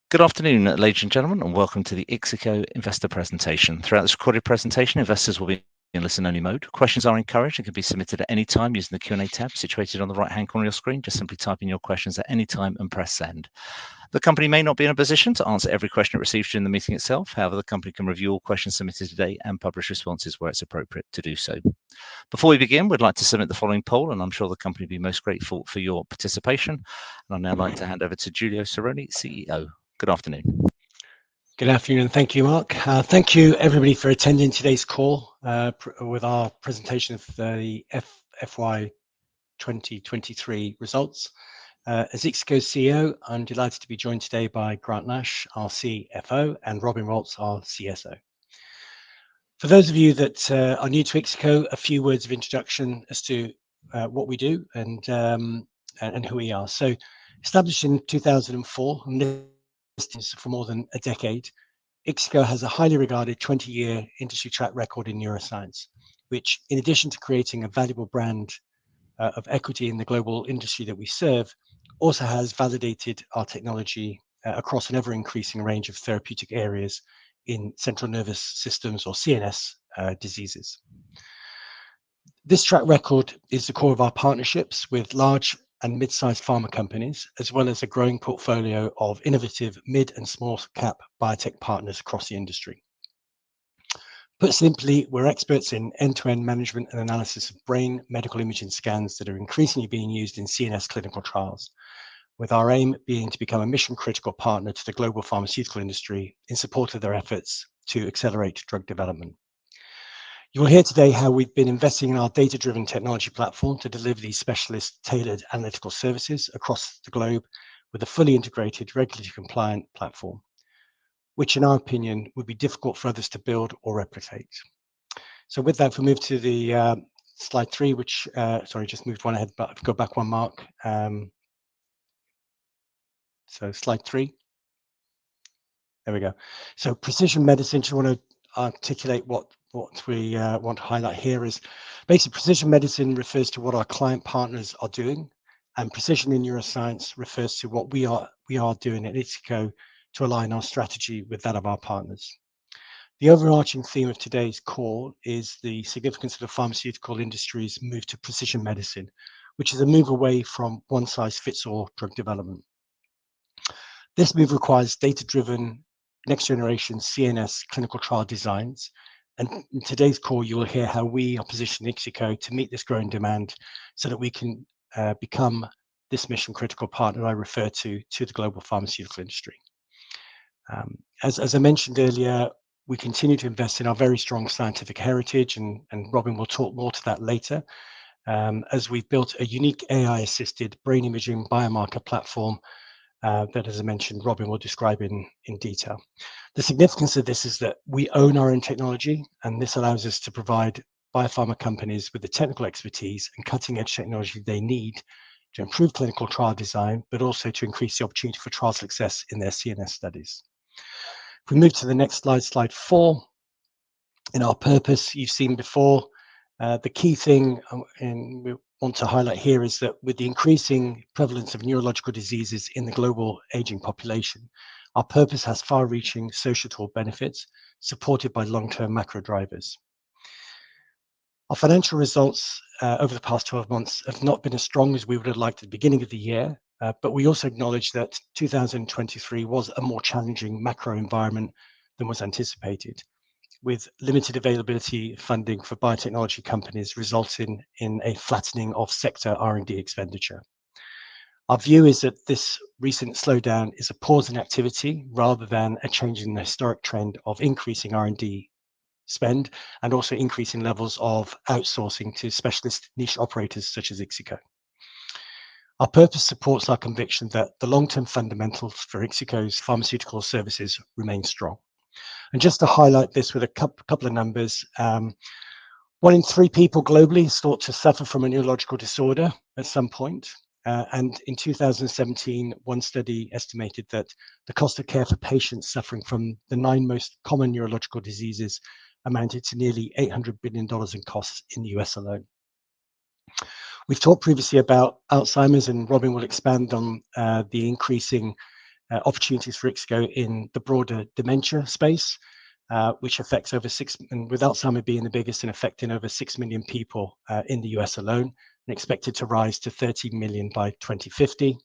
Good afternoon, ladies and gentlemen, and welcome to the IXICO investor presentation. Throughout this recorded presentation, investors will be in listen-only mode. Questions are encouraged and can be submitted at any time using the Q&A tab situated on the right-hand corner of your screen. Just simply type in your questions at any time and press send. The company may not be in a position to answer every question it receives during the meeting itself. However, the company can review all questions submitted today and publish responses where it's appropriate to do so. Before we begin, we'd like to submit the following poll, and I'm sure the company will be most grateful for your participation. And I'd now like to hand over to Giulio Cerrone, CEO. Good afternoon. Good afternoon, and thank you, Mark. Thank you, everybody, for attending today's call with our presentation of the FY 2023 results. As IXICO's CEO, I'm delighted to be joined today by Grant Nash, our CFO, and Robin Roltz, our CSO. For those of you that are new to IXICO, a few words of introduction as to what we do and who we are. So, established in 2004, and for more than a decade, IXICO has a highly regarded 20-year industry track record in neuroscience, which, in addition to creating a valuable brand of equity in the global industry that we serve, also has validated our technology across an ever-increasing range of therapeutic areas in central nervous systems or CNS diseases. This track record is the core of our partnerships with large and mid-sized pharma companies, as well as a growing portfolio of innovative mid and small cap biotech partners across the industry. Put simply, we're experts in end-to-end management and analysis of brain medical imaging scans that are increasingly being used in CNS clinical trials, with our aim being to become a mission-critical partner to the global pharmaceutical industry in support of their efforts to accelerate drug development. You will hear today how we've been investing in our data-driven technology platform to deliver these specialist tailored analytical services across the globe with a fully integrated, regulatory compliant platform, which in our opinion would be difficult for others to build or replicate. So with that, if we move to the slide 3, which, sorry, just moved one ahead, but go back one, Mark. So slide 3. There we go. So precision medicine, just want to articulate what we want to highlight here is basically precision medicine refers to what our client partners are doing, and precision in neuroscience refers to what we are doing at IXICO to align our strategy with that of our partners. The overarching theme of today's call is the significance of the pharmaceutical industry's move to precision medicine, which is a move away from one-size-fits-all drug development. This move requires data-driven next-generation CNS clinical trial designs, and in today's call, you will hear how we are positioning IXICO to meet this growing demand so that we can become this mission-critical partner I refer to the global pharmaceutical industry. As I mentioned earlier, we continue to invest in our very strong scientific heritage, and Robin will talk more to that later, as we've built a unique AI-assisted brain imaging biomarker platform that, as I mentioned, Robin will describe in detail. The significance of this is that we own our own technology, and this allows us to provide biopharma companies with the technical expertise and cutting-edge technology they need to improve clinical trial design, but also to increase the opportunity for trial success in their CNS studies. If we move to the next slide, slide 4, in our purpose, you've seen before, the key thing we want to highlight here is that with the increasing prevalence of neurological diseases in the global aging population, our purpose has far-reaching societal benefits supported by long-term macro drivers. Our financial results over the past 12 months have not been as strong as we would have liked at the beginning of the year, but we also acknowledge that 2023 was a more challenging macro environment than was anticipated, with limited availability funding for biotechnology companies resulting in a flattening of sector R&D expenditure. Our view is that this recent slowdown is a pause in activity rather than a change in the historic trend of increasing R&D spend and also increasing levels of outsourcing to specialist niche operators such as IXICO. Our purpose supports our conviction that the long-term fundamentals for IXICO's pharmaceutical services remain strong. And just to highlight this with a couple of numbers, 1 in 3 people globally is thought to suffer from a neurological disorder at some point. And in 2017, one study estimated that the cost of care for patients suffering from the 9 most common neurological diseases amounted to nearly $800 billion in costs in the US alone. We've talked previously about Alzheimer's, and Robin will expand on the increasing opportunities for IXICO in the broader dementia space, which affects over 6, and with Alzheimer's being the biggest and affecting over 6 million people in the US alone, and expected to rise to 30 million by 2050.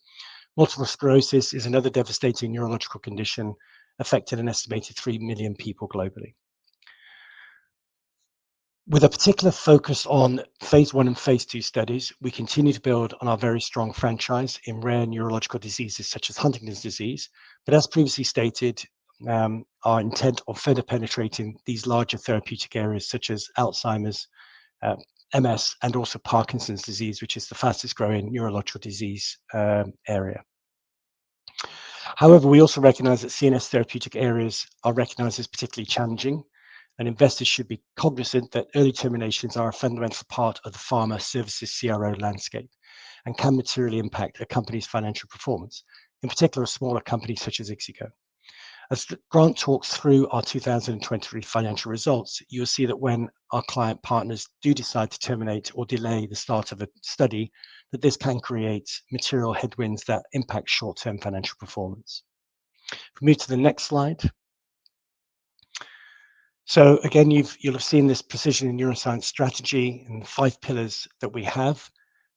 Multiple sclerosis is another devastating neurological condition affecting an estimated 3 million people globally. With a particular focus on phase 1 and phase 2 studies, we continue to build on our very strong franchise in rare neurological diseases such as Huntington's disease. But as previously stated, our intent of further penetrating these larger therapeutic areas such as Alzheimer's, MS, and also Parkinson's disease, which is the fastest growing neurological disease area. However, we also recognize that CNS therapeutic areas are recognized as particularly challenging, and investors should be cognizant that early terminations are a fundamental part of the pharma services CRO landscape and can materially impact a company's financial performance, in particular a smaller company such as IXICO. As Grant talks through our 2023 financial results, you'll see that when our client partners do decide to terminate or delay the start of a study, that this can create material headwinds that impact short-term financial performance. If we move to the next slide. So again, you'll have seen this precision in neuroscience strategy and the 5 pillars that we have.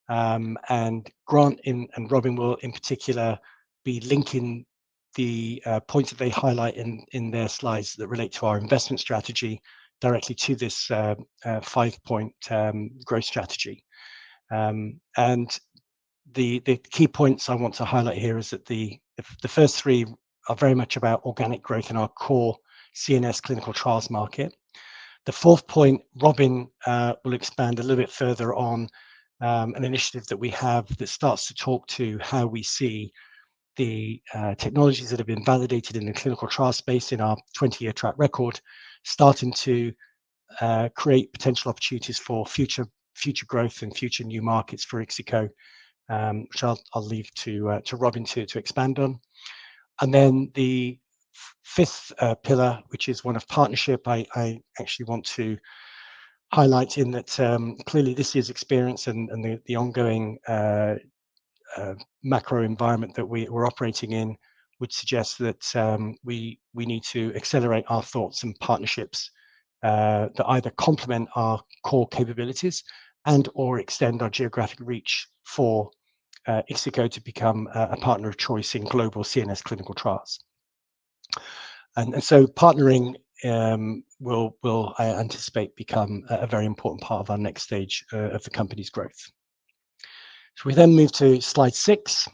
And Grant and Robin will in particular be linking the points that they highlight in their slides that relate to our investment strategy directly to this 5-point growth strategy. And the key points I want to highlight here is that the first 3 are very much about organic growth in our core CNS clinical trials market. The 4th point, Robin will expand a little bit further on an initiative that we have that starts to talk to how we see the technologies that have been validated in the clinical trial space in our 20-year track record, starting to create potential opportunities for future growth and future new markets for IXICO, which I'll leave to Robin to expand on. And then the 5th pillar, which is one of partnership, I actually want to highlight in that clearly this year's experience and the ongoing macro environment that we're operating in would suggest that we need to accelerate our thoughts and partnerships that either complement our core capabilities and or extend our geographic reach for IXICO to become a partner of choice in global CNS clinical trials. And so partnering will, I anticipate, become a very important part of our next stage of the company's growth. So we then move to slide 6.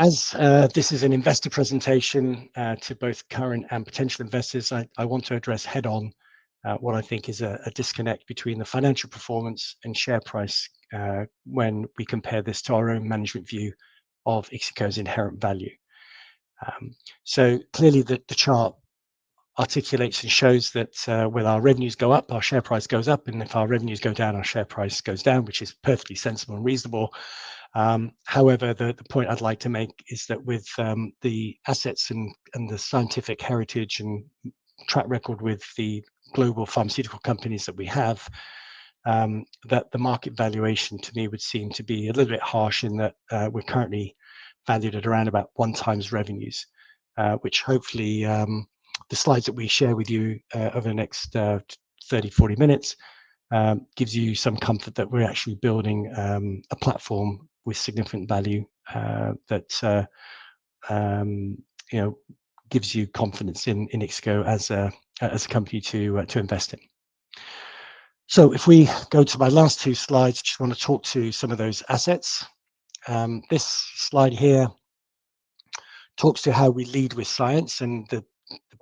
As this is an investor presentation to both current and potential investors, I want to address head on what I think is a disconnect between the financial performance and share price when we compare this to our own management view of IXICO's inherent value. So clearly the chart articulates and shows that when our revenues go up, our share price goes up, and if our revenues go down, our share price goes down, which is perfectly sensible and reasonable. However, the point I'd like to make is that with the assets and the scientific heritage and track record with the global pharmaceutical companies that we have, that the market valuation to me would seem to be a little bit harsh in that we're currently valued at around about 1x revenues, which hopefully the slides that we share with you over the next 30-40 minutes gives you some comfort that we're actually building a platform with significant value that gives you confidence in IXICO as a company to invest in. So if we go to my last 2 slides, just want to talk to some of those assets. This slide here talks to how we lead with science, and the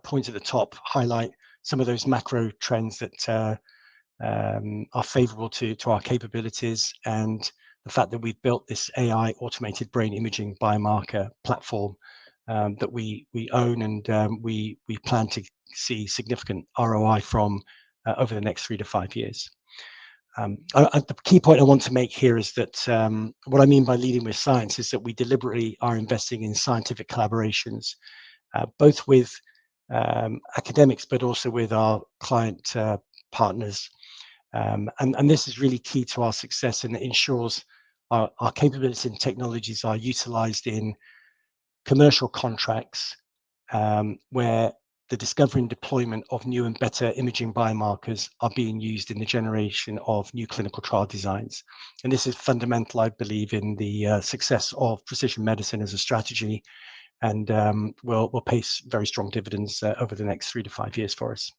points at the top highlight some of those macro trends that are favorable to our capabilities, and the fact that we've built this AI automated brain imaging biomarker platform that we own and we plan to see significant ROI from over the next 3 to 5 years. The key point I want to make here is that what I mean by leading with science is that we deliberately are investing in scientific collaborations, both with academics, but also with our client partners. And this is really key to our success, and it ensures our capabilities and technologies are utilized in commercial contracts where the discovery and deployment of new and better imaging biomarkers are being used in the generation of new clinical trial designs. And this is fundamental, I believe, in the success of precision medicine as a strategy, and will pay very strong dividends over the next 3 to 5 years for us.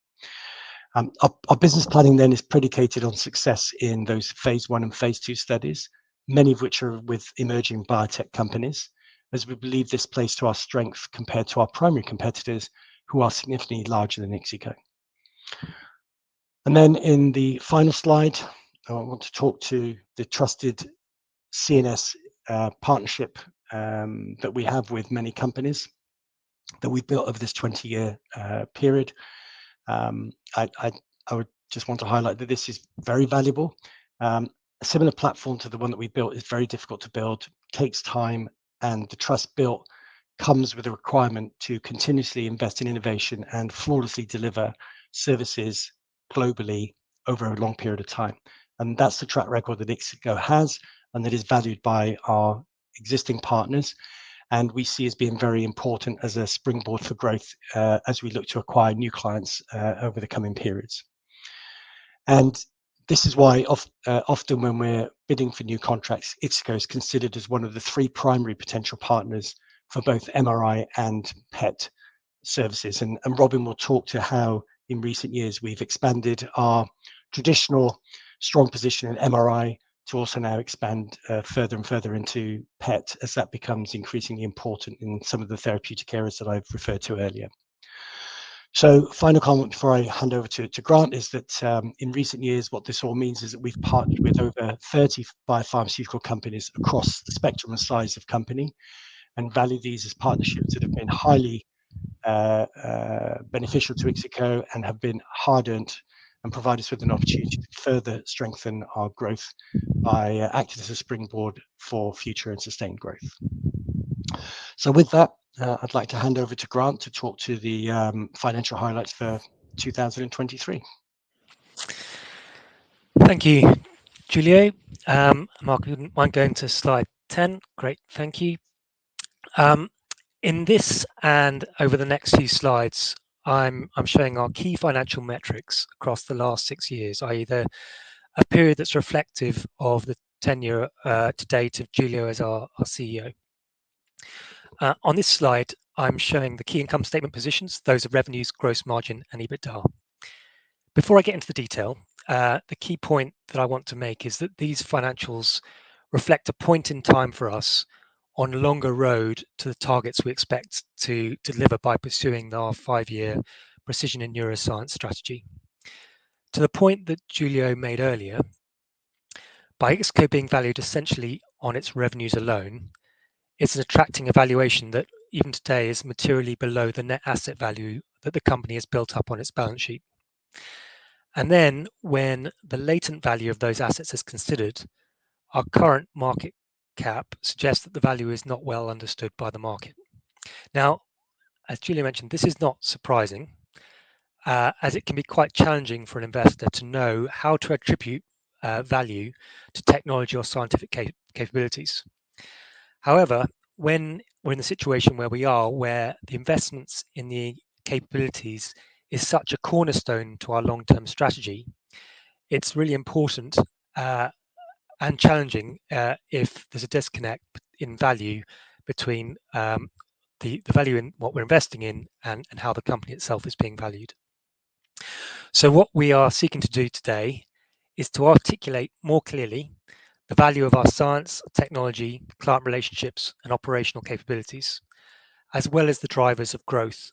Our business planning then is predicated on success in those phase 1 and phase 2 studies, many of which are with emerging biotech companies, as we believe this plays to our strength compared to our primary competitors, who are significantly larger than IXICO. And then in the final slide, I want to talk to the trusted CNS partnership that we have with many companies that we've built over this 20-year period. I would just want to highlight that this is very valuable. A similar platform to the one that we built is very difficult to build, takes time, and the trust built comes with a requirement to continuously invest in innovation and flawlessly deliver services globally over a long period of time. And that's the track record that IXICO has, and that is valued by our existing partners, and we see as being very important as a springboard for growth as we look to acquire new clients over the coming periods. And this is why often when we're bidding for new contracts, IXICO is considered as one of the 3 primary potential partners for both MRI and PET services. And Robin will talk to how in recent years we've expanded our traditional strong position in MRI to also now expand further and further into PET, as that becomes increasingly important in some of the therapeutic areas that I've referred to earlier. So final comment before I hand over to Grant is that in recent years, what this all means is that we've partnered with over 30 biopharmaceutical companies across the spectrum and size of company, and value these as partnerships that have been highly beneficial to IXICO and have been hard-earned and provide us with an opportunity to further strengthen our growth by acting as a springboard for future and sustained growth. So with that, I'd like to hand over to Grant to talk to the financial highlights for 2023. Thank you, Julio. Mark, wouldn't mind going to slide 10. Great, thank you. In this and over the next few slides, I'm showing our key financial metrics across the last 6 years, i.e. a period that's reflective of the tenure to date of Julio as our CEO. On this slide, I'm showing the key income statement positions, those of revenues, gross margin, and EBITDA. Before I get into the detail, the key point that I want to make is that these financials reflect a point in time for us on a longer road to the targets we expect to deliver by pursuing our 5-year precision in neuroscience strategy. To the point that Julio made earlier, by IXICO being valued essentially on its revenues alone, it's an attracting evaluation that even today is materially below the net asset value that the company has built up on its balance sheet. And then when the latent value of those assets is considered, our current market cap suggests that the value is not well understood by the market. Now, as Julio mentioned, this is not surprising, as it can be quite challenging for an investor to know how to attribute value to technology or scientific capabilities. However, when we're in the situation where we are, where the investments in the capabilities is such a cornerstone to our long-term strategy, it's really important and challenging if there's a disconnect in value between the value in what we're investing in and how the company itself is being valued. So what we are seeking to do today is to articulate more clearly the value of our science, technology, client relationships, and operational capabilities, as well as the drivers of growth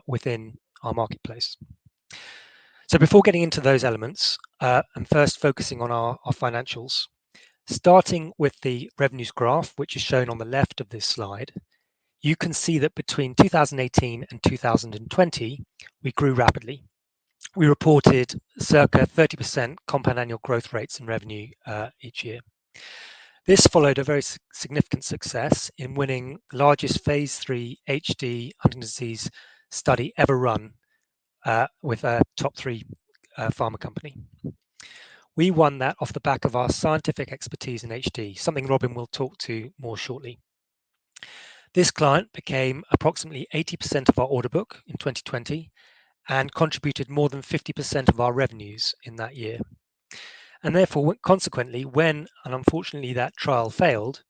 within our marketplace. So before getting into those elements, and first focusing on our financials, starting with the revenues graph, which is shown on the left of this slide, you can see that between 2018 and 2020, we grew rapidly. We reported circa 30% compound annual growth rates in revenue each year. This followed a very significant success in winning the largest phase 3 HD Huntington's disease study ever run with a top 3 pharma company. We won that off the back of our scientific expertise in HD, something Robin will talk to more shortly. This client became approximately 80% of our order book in 2020 and contributed more than 50% of our revenues in that year. And therefore, consequently, when, and unfortunately, that trial failed,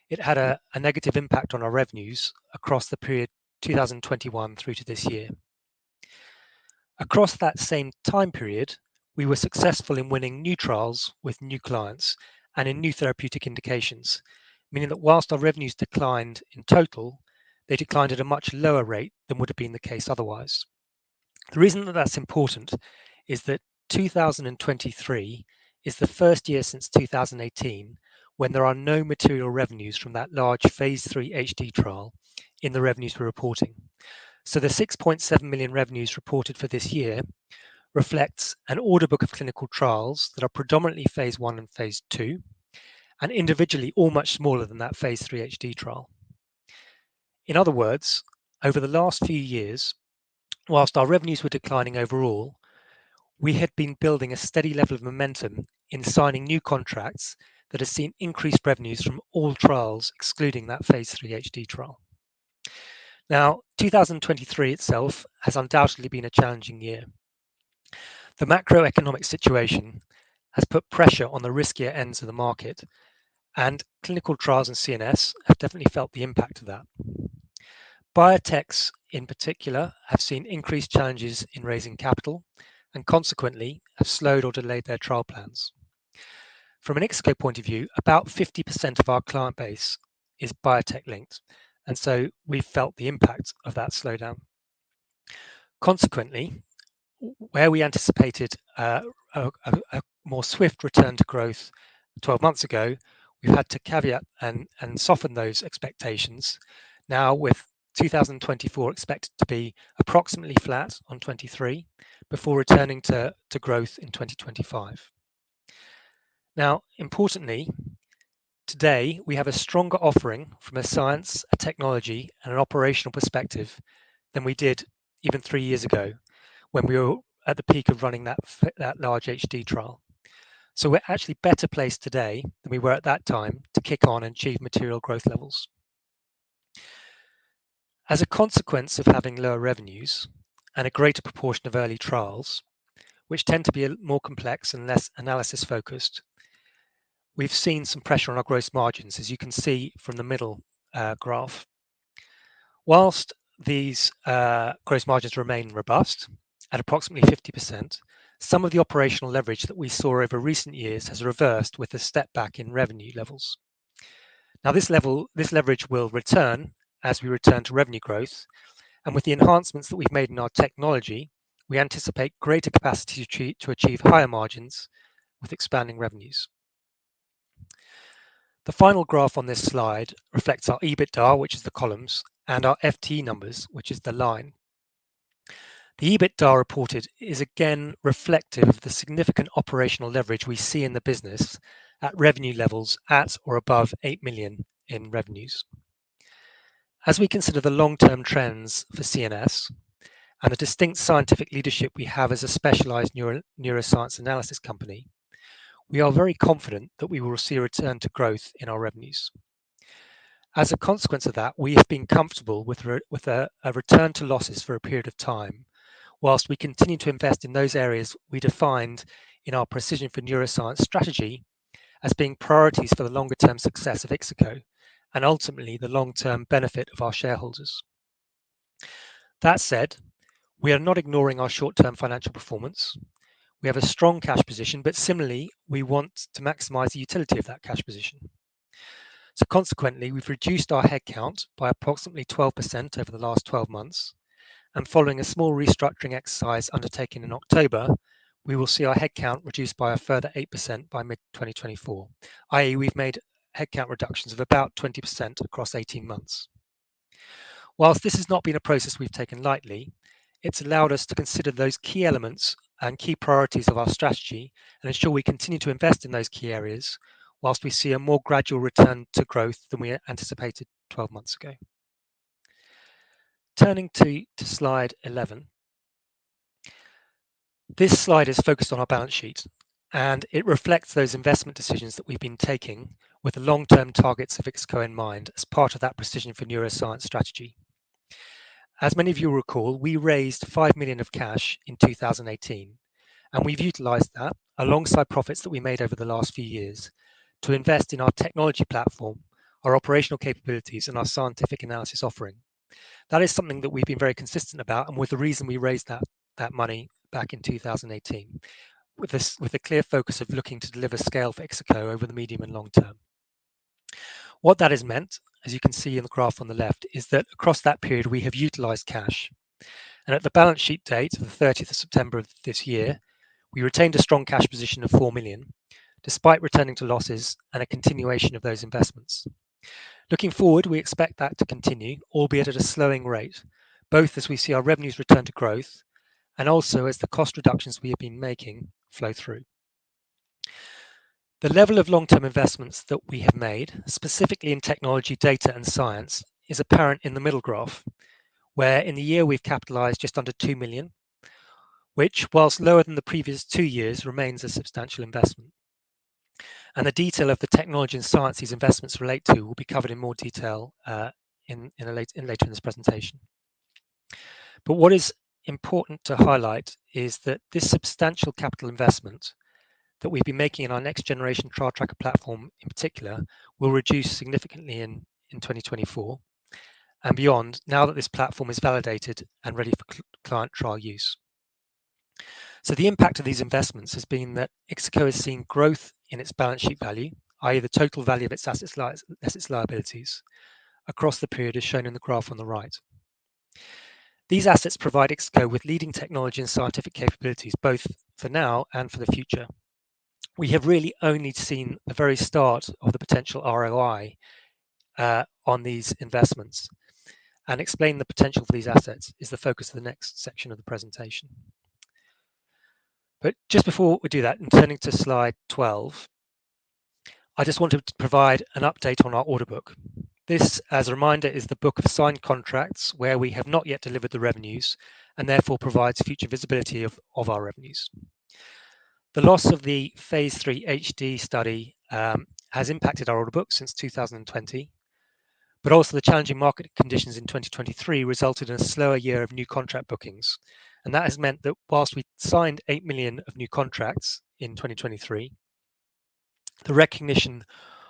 it had a negative impact on our revenues across the period 2021 through to this year. Across that same time period, we were successful in winning new trials with new clients and in new therapeutic indications, meaning that whilst our revenues declined in total, they declined at a much lower rate than would have been the case otherwise. The reason that that's important is that 2023 is the first year since 2018 when there are no material revenues from that large phase 3 HD trial in the revenues we're reporting. So the 6.7 million revenues reported for this year reflects an order book of clinical trials that are predominantly phase 1 and phase 2, and individually all much smaller than that phase 3 HD trial. In other words, over the last few years, whilst our revenues were declining overall, we had been building a steady level of momentum in signing new contracts that has seen increased revenues from all trials, excluding that phase 3 HD trial. Now, 2023 itself has undoubtedly been a challenging year. The macroeconomic situation has put pressure on the riskier ends of the market, and clinical trials in CNS have definitely felt the impact of that. Biotechs in particular have seen increased challenges in raising capital and consequently have slowed or delayed their trial plans. From an IXICO point of view, about 50% of our client base is biotech linked, and so we've felt the impact of that slowdown. Consequently, where we anticipated a more swift return to growth 12 months ago, we've had to caveat and soften those expectations. Now with 2024 expected to be approximately flat on 23 before returning to growth in 2025. Now, importantly, today we have a stronger offering from a science, a technology, and an operational perspective than we did even 3 years ago when we were at the peak of running that large HD trial. So we're actually better placed today than we were at that time to kick on and achieve material growth levels. As a consequence of having lower revenues and a greater proportion of early trials, which tend to be more complex and less analysis focused, we've seen some pressure on our gross margins, as you can see from the middle graph. Whilst these gross margins remain robust at approximately 50%, some of the operational leverage that we saw over recent years has reversed with a step back in revenue levels. Now this leverage will return as we return to revenue growth, and with the enhancements that we've made in our technology, we anticipate greater capacity to achieve higher margins with expanding revenues. The final graph on this slide reflects our EBITDA, which is the columns, and our FTE numbers, which is the line. The EBITDA reported is again reflective of the significant operational leverage we see in the business at revenue levels at or above 8 million in revenues. As we consider the long-term trends for CNS and the distinct scientific leadership we have as a specialized neuroscience analysis company, we are very confident that we will see a return to growth in our revenues. As a consequence of that, we have been comfortable with a return to losses for a period of time, whilst we continue to invest in those areas we defined in our Precision for Neuroscience strategy as being priorities for the longer-term success of IXICO and ultimately the long-term benefit of our shareholders. That said, we are not ignoring our short-term financial performance. We have a strong cash position, but similarly, we want to maximize the utility of that cash position. So consequently, we've reduced our headcount by approximately 12% over the last 12 months. And following a small restructuring exercise undertaken in October, we will see our headcount reduced by a further 8% by mid-2024, i.e. we've made headcount reductions of about 20% across 18 months. Whilst this has not been a process we've taken lightly, it's allowed us to consider those key elements and key priorities of our strategy and ensure we continue to invest in those key areas whilst we see a more gradual return to growth than we anticipated 12 months ago. Turning to slide 11. This slide is focused on our balance sheet, and it reflects those investment decisions that we've been taking with the long-term targets of IXICO in mind as part of that Precision for Neuroscience strategy. As many of you will recall, we raised 5 million of cash in 2018, and we've utilised that alongside profits that we made over the last few years to invest in our technology platform, our operational capabilities, and our scientific analysis offering. That is something that we've been very consistent about, and was the reason we raised that money back in 2018, with a clear focus of looking to deliver scale for IXICO over the medium and long term. What that has meant, as you can see in the graph on the left, is that across that period we have utilised cash. And at the balance sheet date of the 30th of September of this year, we retained a strong cash position of 4 million, despite returning to losses and a continuation of those investments. Looking forward, we expect that to continue, albeit at a slowing rate, both as we see our revenues return to growth and also as the cost reductions we have been making flow through. The level of long-term investments that we have made, specifically in technology, data and science, is apparent in the middle graph, where in the year we've capitalised just under 2 million, which, whilst lower than the previous 2 years, remains a substantial investment. And the detail of the technology and science these investments relate to will be covered in more detail later in this presentation. But what is important to highlight is that this substantial capital investment that we've been making in our next generation trial tracker platform in particular will reduce significantly in 2024 and beyond, now that this platform is validated and ready for client trial use. So the impact of these investments has been that IXICO has seen growth in its balance sheet value, i.e. the total value of its assets less its liabilities, across the period as shown in the graph on the right. These assets provide IXICO with leading technology and scientific capabilities, both for now and for the future. We have really only seen the very start of the potential ROI on these investments, and explain the potential for these assets is the focus of the next section of the presentation. But just before we do that, and turning to slide 12, I just wanted to provide an update on our order book. This, as a reminder, is the book of signed contracts where we have not yet delivered the revenues and therefore provides future visibility of our revenues. The loss of the phase 3 HD study has impacted our order book since 2020, but also the challenging market conditions in 2023 resulted in a slower year of new contract bookings. And that has meant that whilst we signed 8 million of new contracts in 2023, the recognition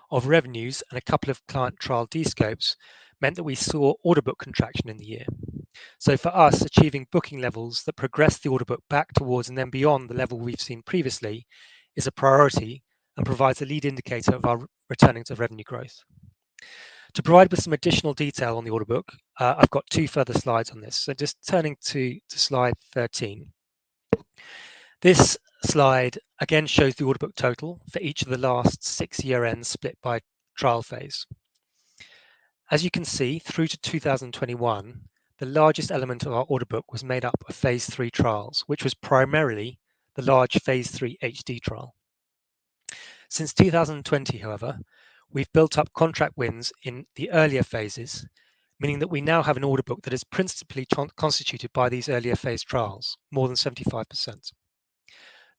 of revenues and a couple of client trial descopes meant that we saw order book contraction in the year. So for us, achieving booking levels that progress the order book back towards and then beyond the level we've seen previously is a priority and provides a lead indicator of our returning to revenue growth. To provide with some additional detail on the order book, I've got 2 further slides on this. So just turning to slide 13. This slide again shows the order book total for each of the last 6 year ends split by trial phase. As you can see, through to 2021, the largest element of our order book was made up of phase 3 trials, which was primarily the large phase 3 HD trial. Since 2020, however, we've built up contract wins in the earlier phases, meaning that we now have an order book that is principally constituted by these earlier phase trials, more than 75%.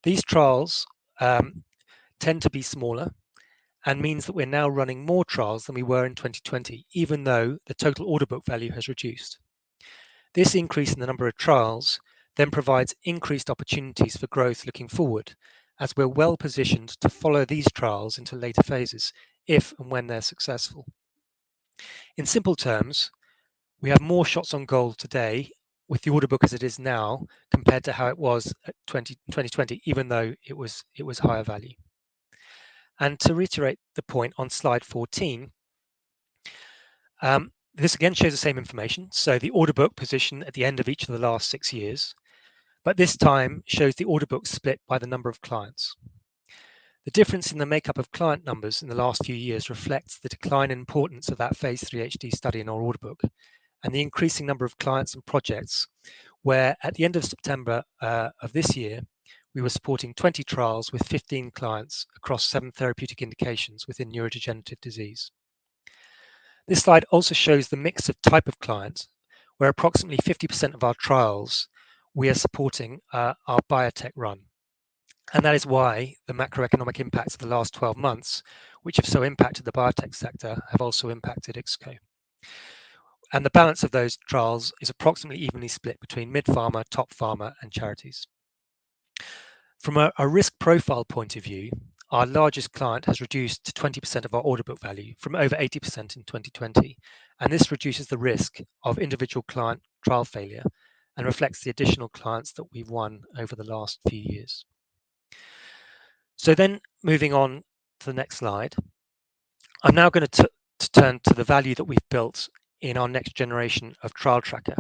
These trials tend to be smaller and means that we're now running more trials than we were in 2020, even though the total order book value has reduced. This increase in the number of trials then provides increased opportunities for growth looking forward, as we're well positioned to follow these trials into later phases, if and when they're successful. In simple terms, we have more shots on goal today with the order book as it is now compared to how it was at 2020, even though it was higher value. And to reiterate the point on slide 14, this again shows the same information. So the order book position at the end of each of the last 6 years, but this time shows the order book split by the number of clients. The difference in the makeup of client numbers in the last few years reflects the decline in importance of that phase 3 HD study in our order book and the increasing number of clients and projects, where at the end of September of this year, we were supporting 20 trials with 15 clients across 7 therapeutic indications within neurodegenerative disease. This slide also shows the mix of type of clients, where approximately 50% of our trials we are supporting are biotech run. And that is why the macroeconomic impacts of the last 12 months, which have so impacted the biotech sector, have also impacted IXICO. And the balance of those trials is approximately evenly split between mid-pharma, top pharma, and charities. From a risk profile point of view, our largest client has reduced to 20% of our order book value from over 80% in 2020. And this reduces the risk of individual client trial failure and reflects the additional clients that we've won over the last few years. So then moving on to the next slide, I'm now going to turn to the value that we've built in our next generation of trial tracker.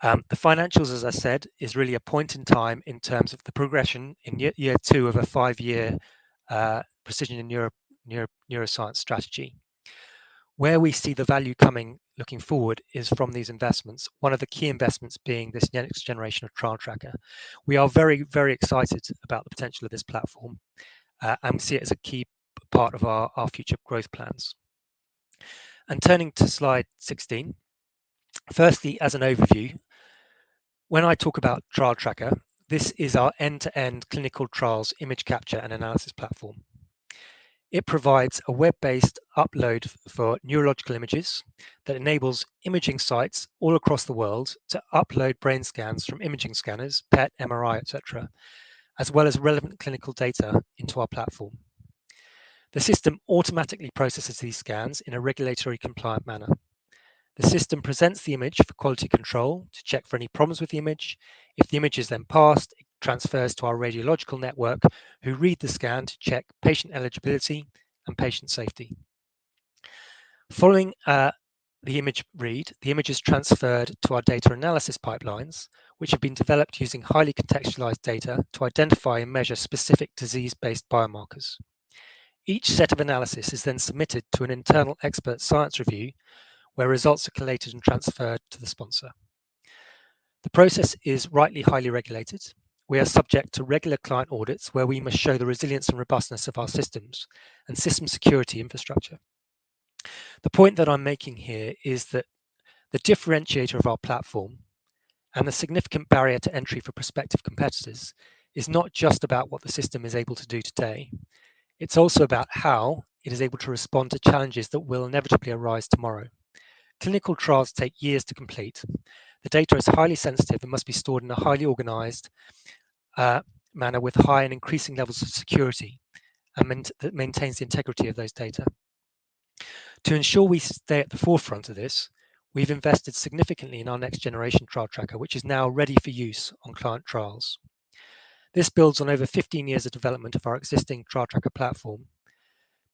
The financials, as I said, is really a point in time in terms of the progression in year 2 of a 5-year precision in neuroscience strategy. Where we see the value coming looking forward is from these investments, one of the key investments being this next generation of trial tracker. We are very, very excited about the potential of this platform and see it as a key part of our future growth plans. And turning to slide 16, firstly, as an overview, when I talk about Trial Tracker, this is our end-to-end clinical trials image capture and analysis platform. It provides a web-based upload for neurological images that enables imaging sites all across the world to upload brain scans from imaging scanners, PET, MRI, etc., as well as relevant clinical data into our platform. The system automatically processes these scans in a regulatory compliant manner. The system presents the image for quality control to check for any problems with the image. If the image is then passed, it transfers to our radiological network, who read the scan to check patient eligibility and patient safety. Following the image read, the image is transferred to our data analysis pipelines, which have been developed using highly contextualized data to identify and measure specific disease-based biomarkers. Each set of analysis is then submitted to an internal expert science review, where results are collated and transferred to the sponsor. The process is rightly highly regulated. We are subject to regular client audits where we must show the resilience and robustness of our systems and system security infrastructure. The point that I'm making here is that the differentiator of our platform and the significant barrier to entry for prospective competitors is not just about what the system is able to do today. It's also about how it is able to respond to challenges that will inevitably arise tomorrow. Clinical trials take years to complete. The data is highly sensitive and must be stored in a highly organized manner with high and increasing levels of security and that maintains the integrity of those data. To ensure we stay at the forefront of this, we've invested significantly in our next generation trial tracker, which is now ready for use on client trials. This builds on over 15 years of development of our existing trial tracker platform,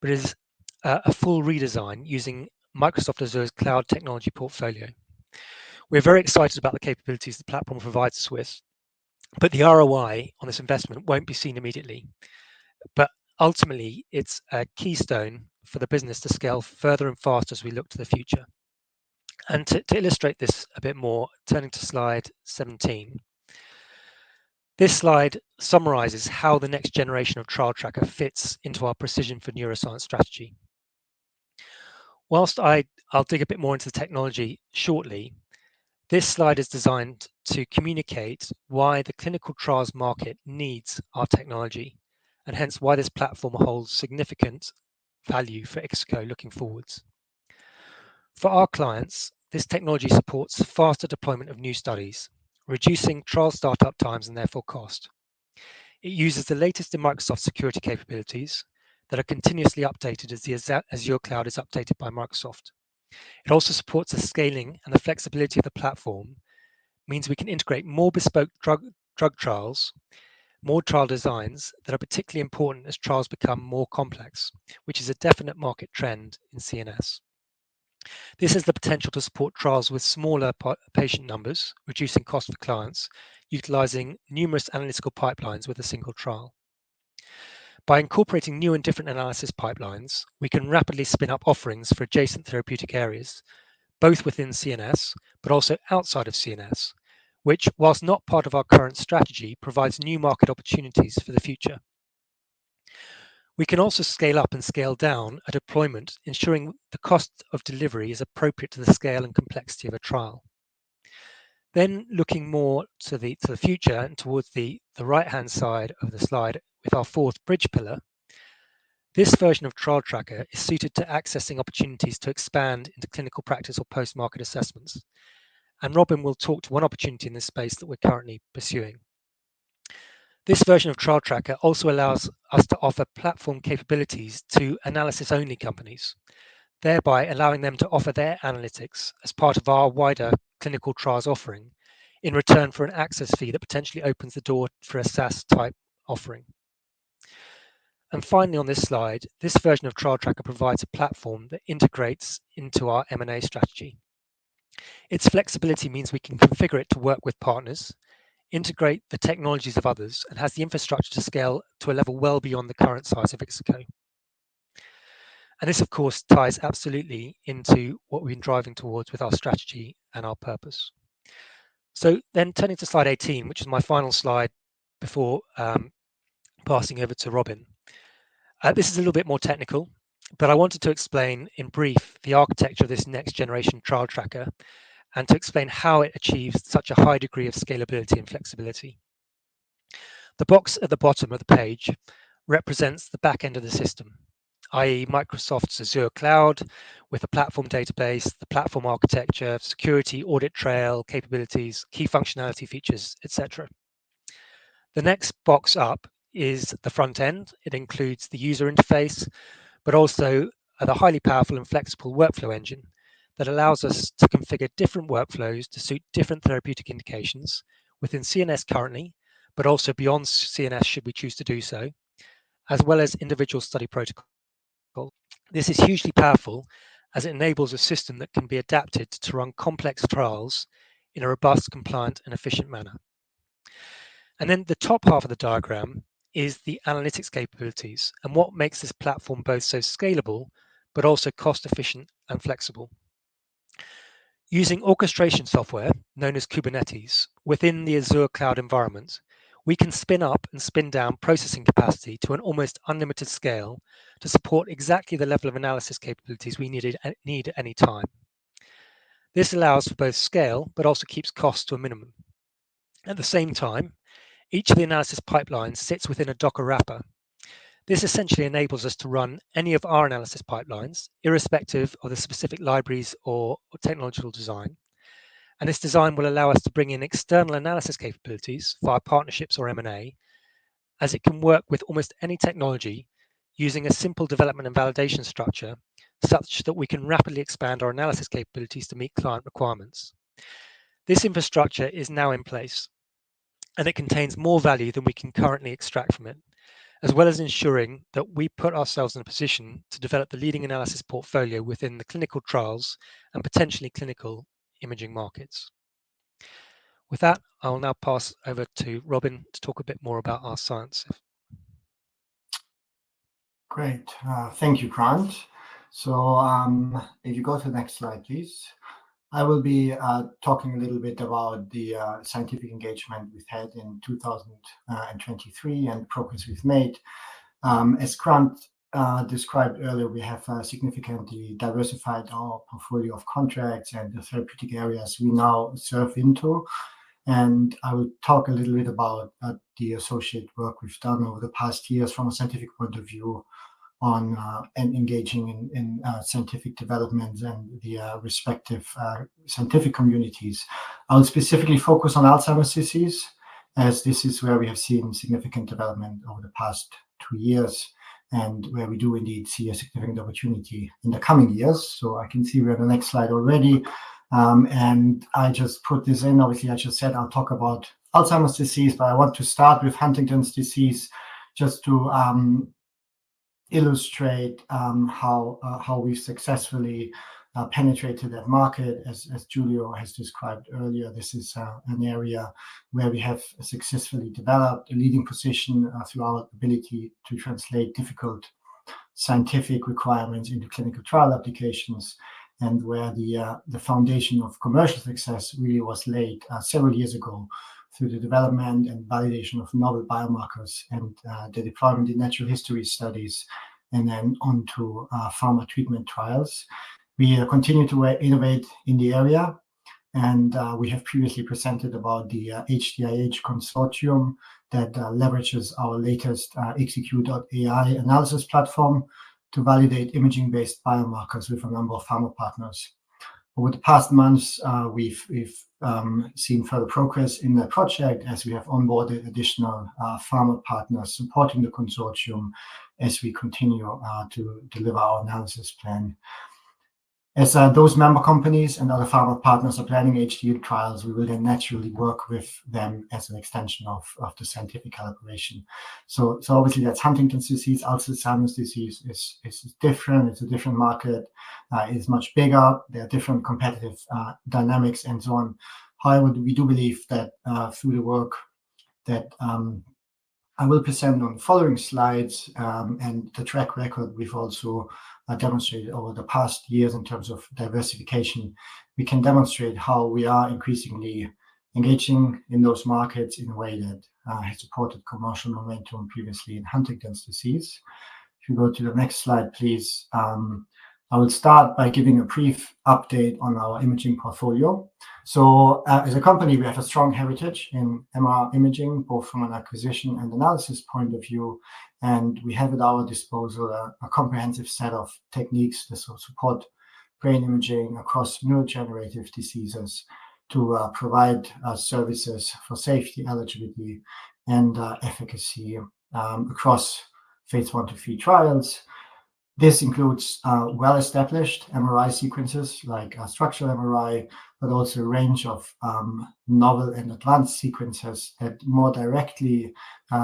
but is a full redesign using Microsoft Azure's cloud technology portfolio. We're very excited about the capabilities the platform provides us with, but the ROI on this investment won't be seen immediately. But ultimately, it's a keystone for the business to scale further and faster as we look to the future. And to illustrate this a bit more, turning to slide 17. This slide summarizes how the next generation of trial tracker fits into our precision for neuroscience strategy. Whilst I'll dig a bit more into the technology shortly, this slide is designed to communicate why the clinical trials market needs our technology, and hence why this platform holds significant value for IXICO looking forwards. For our clients, this technology supports faster deployment of new studies, reducing trial startup times and therefore cost. It uses the latest in Microsoft security capabilities that are continuously updated as the Azure cloud is updated by Microsoft. It also supports the scaling, and the flexibility of the platform means we can integrate more bespoke drug trials, more trial designs that are particularly important as trials become more complex, which is a definite market trend in CNS. This has the potential to support trials with smaller patient numbers, reducing cost for clients, utilizing numerous analytical pipelines with a single trial. By incorporating new and different analysis pipelines, we can rapidly spin up offerings for adjacent therapeutic areas, both within CNS, but also outside of CNS, which, whilst not part of our current strategy, provides new market opportunities for the future. We can also scale up and scale down a deployment, ensuring the cost of delivery is appropriate to the scale and complexity of a trial. Then looking more to the future and towards the right-hand side of the slide, with our fourth bridge pillar, this version of Trial Tracker is suited to accessing opportunities to expand into clinical practice or post-market assessments. And Robin will talk to one opportunity in this space that we're currently pursuing. This version of Trial Tracker also allows us to offer platform capabilities to analysis-only companies, thereby allowing them to offer their analytics as part of our wider clinical trials offering in return for an access fee that potentially opens the door for a SaaS-type offering. And finally, on this slide, this version of Trial Tracker provides a platform that integrates into our M&A strategy. Its flexibility means we can configure it to work with partners, integrate the technologies of others, and has the infrastructure to scale to a level well beyond the current size of IXICO. And this, of course, ties absolutely into what we've been driving towards with our strategy and our purpose. So then turning to slide 18, which is my final slide before passing over to Robin. This is a little bit more technical, but I wanted to explain in brief the architecture of this next generation trial tracker and to explain how it achieves such a high degree of scalability and flexibility. The box at the bottom of the page represents the back end of the system, i.e. Microsoft's Azure cloud with the platform database, the platform architecture, security, audit trail, capabilities, key functionality features, etc. The next box up is the front end. It includes the user interface, but also the highly powerful and flexible workflow engine that allows us to configure different workflows to suit different therapeutic indications within CNS currently, but also beyond CNS should we choose to do so, as well as individual study protocols. This is hugely powerful as it enables a system that can be adapted to run complex trials in a robust, compliant, and efficient manner. And then the top half of the diagram is the analytics capabilities and what makes this platform both so scalable, but also cost efficient and flexible. Using orchestration software known as Kubernetes within the Azure cloud environment, we can spin up and spin down processing capacity to an almost unlimited scale to support exactly the level of analysis capabilities we need at any time. This allows for both scale, but also keeps costs to a minimum. At the same time, each of the analysis pipelines sits within a Docker wrapper. This essentially enables us to run any of our analysis pipelines, irrespective of the specific libraries or technological design. And this design will allow us to bring in external analysis capabilities via partnerships or M&A, as it can work with almost any technology using a simple development and validation structure, such that we can rapidly expand our analysis capabilities to meet client requirements. This infrastructure is now in place, and it contains more value than we can currently extract from it, as well as ensuring that we put ourselves in a position to develop the leading analysis portfolio within the clinical trials and potentially clinical imaging markets. With that, I will now pass over to Robin to talk a bit more about our science. Great, thank you, Grant. So if you go to the next slide, please. I will be talking a little bit about the scientific engagement we've had in 2023 and progress we've made. As Grant described earlier, we have significantly diversified our portfolio of contracts and the therapeutic areas we now serve into. And I will talk a little bit about the associated work we've done over the past years from a scientific point of view on and engaging in scientific developments and the respective scientific communities. I'll specifically focus on Alzheimer's disease, as this is where we have seen significant development over the past 2 years and where we do indeed see a significant opportunity in the coming years. So I can see we're on the next slide already. And I just put this in. Obviously, I just said I'll talk about Alzheimer's disease, but I want to start with Huntington's disease just to illustrate how we've successfully penetrated that market. As Julio has described earlier, this is an area where we have successfully developed a leading position through our ability to translate difficult scientific requirements into clinical trial applications, and where the foundation of commercial success really was laid several years ago through the development and validation of novel biomarkers and the deployment in natural history studies, and then onto pharma treatment trials. We continue to innovate in the area. And we have previously presented about the HDIH consortium that leverages our latest IXICO.ai analysis platform to validate imaging-based biomarkers with a number of pharma partners. Over the past months, we've seen further progress in the project as we have onboarded additional pharma partners supporting the consortium as we continue to deliver our analysis plan. As those member companies and other pharma partners are planning HD trials, we will then naturally work with them as an extension of the scientific collaboration. So obviously that's Huntington's disease. Alzheimer's disease is different. It's a different market. It's much bigger. There are different competitive dynamics and so on. However, we do believe that through the work that I will present on the following slides and the track record we've also demonstrated over the past years in terms of diversification, we can demonstrate how we are increasingly engaging in those markets in a way that has supported commercial momentum previously in Huntington's disease. If you go to the next slide, please. I will start by giving a brief update on our imaging portfolio. So as a company, we have a strong heritage in MR imaging, both from an acquisition and analysis point of view. And we have at our disposal a comprehensive set of techniques that support brain imaging across neurodegenerative diseases to provide services for safety, eligibility, and efficacy across phase 1 to 3 trials. This includes well-established MRI sequences like structural MRI, but also a range of novel and advanced sequences that more directly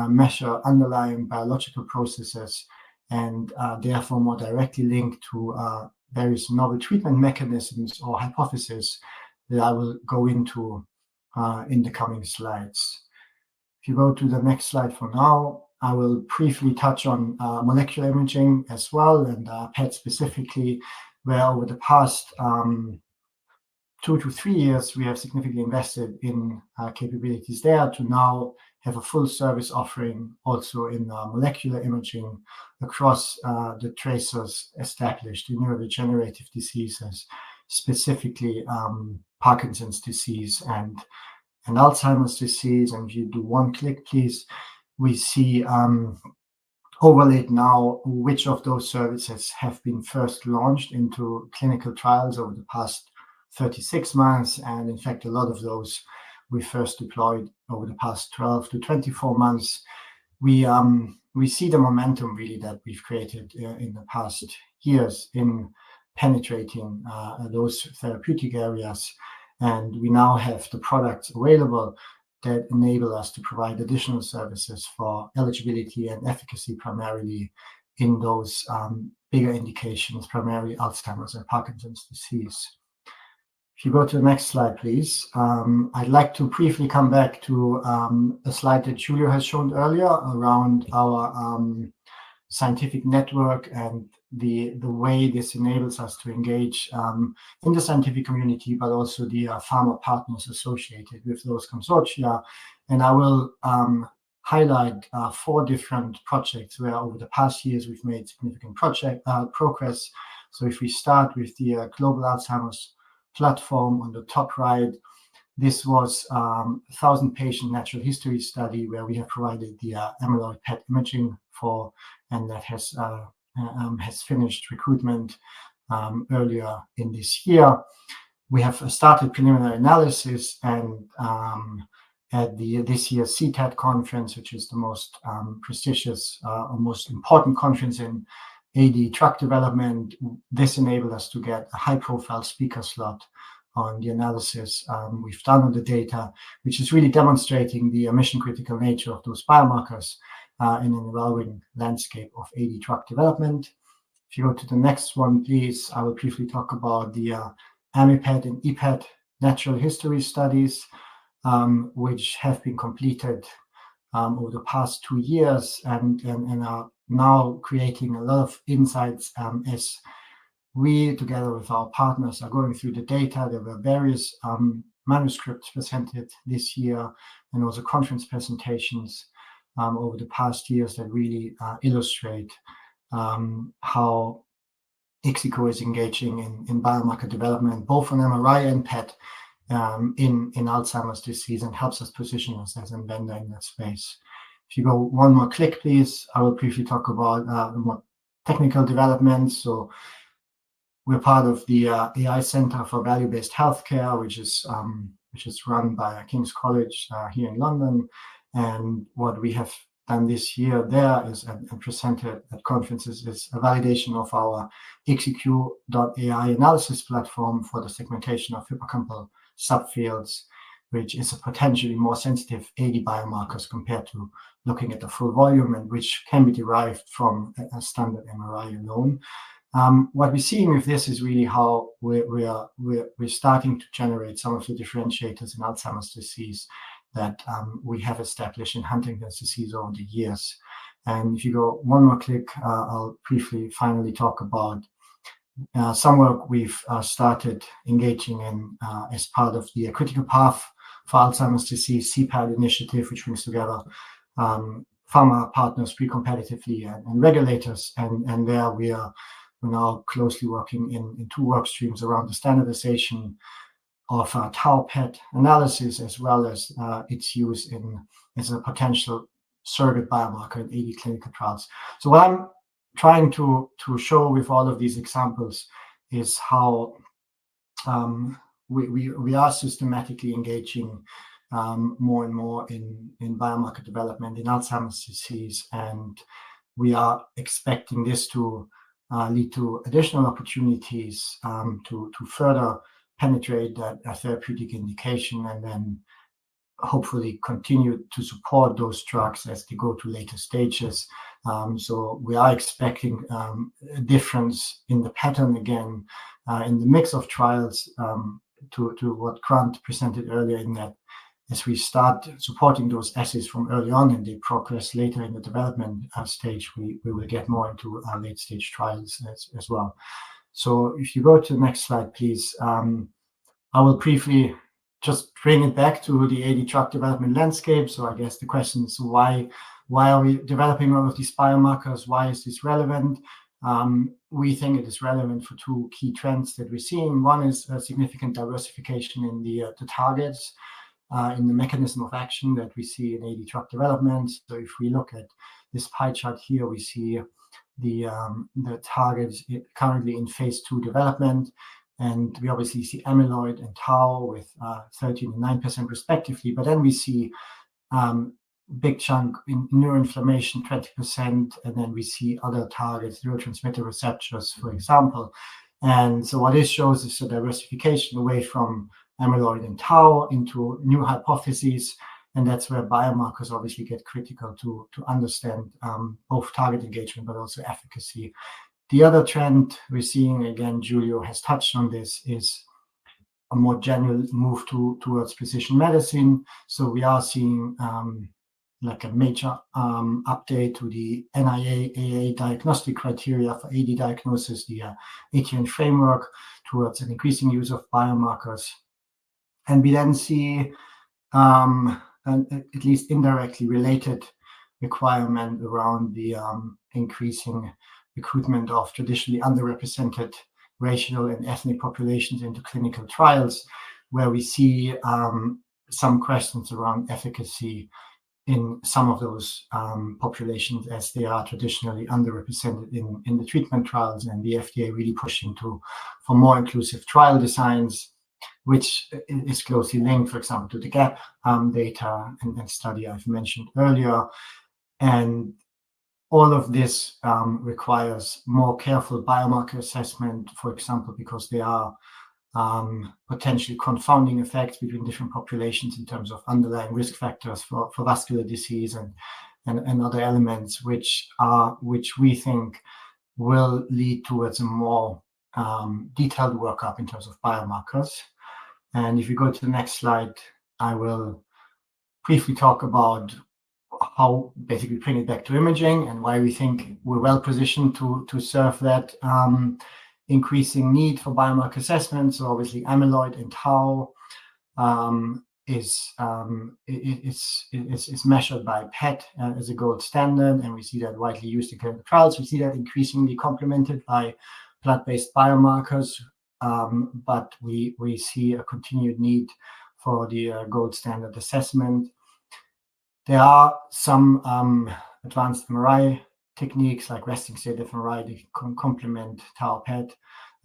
measure underlying biological processes and therefore more directly linked to various novel treatment mechanisms or hypotheses that I will go into in the coming slides. If you go to the next slide for now, I will briefly touch on molecular imaging as well, and PET specifically, where over the past 2 to 3 years, we have significantly invested in capabilities there to now have a full service offering also in molecular imaging across the tracers established in neurodegenerative diseases, specifically Parkinson's disease and Alzheimer's disease. And if you do one click, please, we see overlaid now which of those services have been first launched into clinical trials over the past 36 months. And in fact, a lot of those we first deployed over the past 12 to 24 months. We see the momentum really that we've created in the past years in penetrating those therapeutic areas. And we now have the products available that enable us to provide additional services for eligibility and efficacy primarily in those bigger indications, primarily Alzheimer's and Parkinson's disease. If you go to the next slide, please. I'd like to briefly come back to a slide that Julio has shown earlier around our scientific network and the way this enables us to engage in the scientific community, but also the pharma partners associated with those consortia. And I will highlight 4 different projects where over the past years we've made significant progress. So if we start with the Global Alzheimer's platform on the top right, this was a 1,000-patient natural history study where we have provided the amyloid PET imaging for, and that has finished recruitment earlier in this year. We have started preliminary analysis, and at this year's CTAD conference, which is the most prestigious or most important conference in AD drug development, this enabled us to get a high-profile speaker slot on the analysis we've done on the data, which is really demonstrating the mission-critical nature of those biomarkers in an evolving landscape of AD drug development. If you go to the next one, please, I will briefly talk about the AMIPET and EPET natural history studies, which have been completed over the past 2 years and are now creating a lot of insights as we, together with our partners, are going through the data. There were various manuscripts presented this year and also conference presentations over the past years that really illustrate how IXICO is engaging in biomarker development, both on MRI and PET, in Alzheimer's disease and helps us position us as a vendor in that space. If you go one more click, please, I will briefly talk about more technical developments. So we're part of the AI Center for Value-Based Healthcare, which is run by King's College here in London. And what we have done this year there is, and presented at conferences, is a validation of our IXICO.ai analysis platform for the segmentation of hippocampal subfields, which is a potentially more sensitive AD biomarkers compared to looking at the full volume, and which can be derived from a standard MRI alone. What we're seeing with this is really how we're starting to generate some of the differentiators in Alzheimer's disease that we have established in Huntington's disease over the years. And if you go one more click, I'll briefly finally talk about some work we've started engaging in as part of the Critical Path for Alzheimer's Disease CPAD initiative, which brings together pharma partners pre-competitively and regulators. And there we're now closely working in two work streams around the standardization of tau PET analysis, as well as its use as a potential surrogate biomarker in AD clinical trials. So what I'm trying to show with all of these examples is how we are systematically engaging more and more in biomarker development in Alzheimer's disease, and we are expecting this to lead to additional opportunities to further penetrate that therapeutic indication, and then hopefully continue to support those drugs as they go to later stages. So we are expecting a difference in the pattern again in the mix of trials to what Grant presented earlier, in that as we start supporting those assays from early on and they progress later in the development stage, we will get more into late stage trials as well. So if you go to the next slide, please, I will briefly just bring it back to the AD drug development landscape. So I guess the question is, why are we developing all of these biomarkers? Why is this relevant? We think it is relevant for two key trends that we're seeing. One is a significant diversification in the targets, in the mechanism of action that we see in AD drug development. So if we look at this pie chart here, we see the targets currently in phase 2 development. And we obviously see amyloid and tau with 13 and 9% respectively. But then we see big chunk in neuroinflammation, 20%, and then we see other targets, neurotransmitter receptors, for example. And so what this shows is a diversification away from amyloid and tau into new hypotheses, and that's where biomarkers obviously get critical to understand both target engagement but also efficacy. The other trend we're seeing, again, Giulio has touched on this, is a more general move towards precision medicine. So we are seeing like a major update to the NIA-AA diagnostic criteria for AD diagnosis, the ATN framework, towards an increasing use of biomarkers. And we then see at least indirectly related requirement around the increasing recruitment of traditionally underrepresented racial and ethnic populations into clinical trials, where we see some questions around efficacy in some of those populations, as they are traditionally underrepresented in the treatment trials, and the FDA really pushing for more inclusive trial designs, which is closely linked, for example, to the GAP data and study I've mentioned earlier. And all of this requires more careful biomarker assessment, for example, because there are potentially confounding effects between different populations in terms of underlying risk factors for vascular disease and other elements, which we think will lead towards a more detailed workup in terms of biomarkers. And if you go to the next slide, I will briefly talk about how basically bring it back to imaging and why we think we're well positioned to serve that increasing need for biomarker assessment. So obviously amyloid and tau is measured by PET as a gold standard, and we see that widely used in clinical trials. We see that increasingly complemented by blood-based biomarkers. but we see a continued need for the gold standard assessment. There are some advanced MRI techniques like resting state fMRI that complement tau PET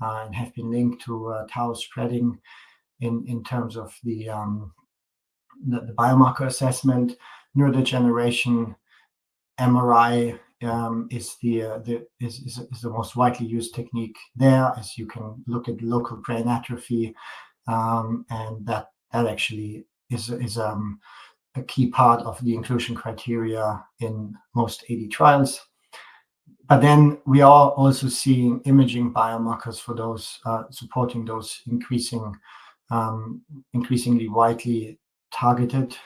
and have been linked to tau spreading in terms of the biomarker assessment. Neurodegeneration MRI is the most widely used technique there, as you can look at local brain atrophy, and that actually is a key part of the inclusion criteria in most AD trials. But then we are also seeing imaging biomarkers for those supporting those increasingly widely targeted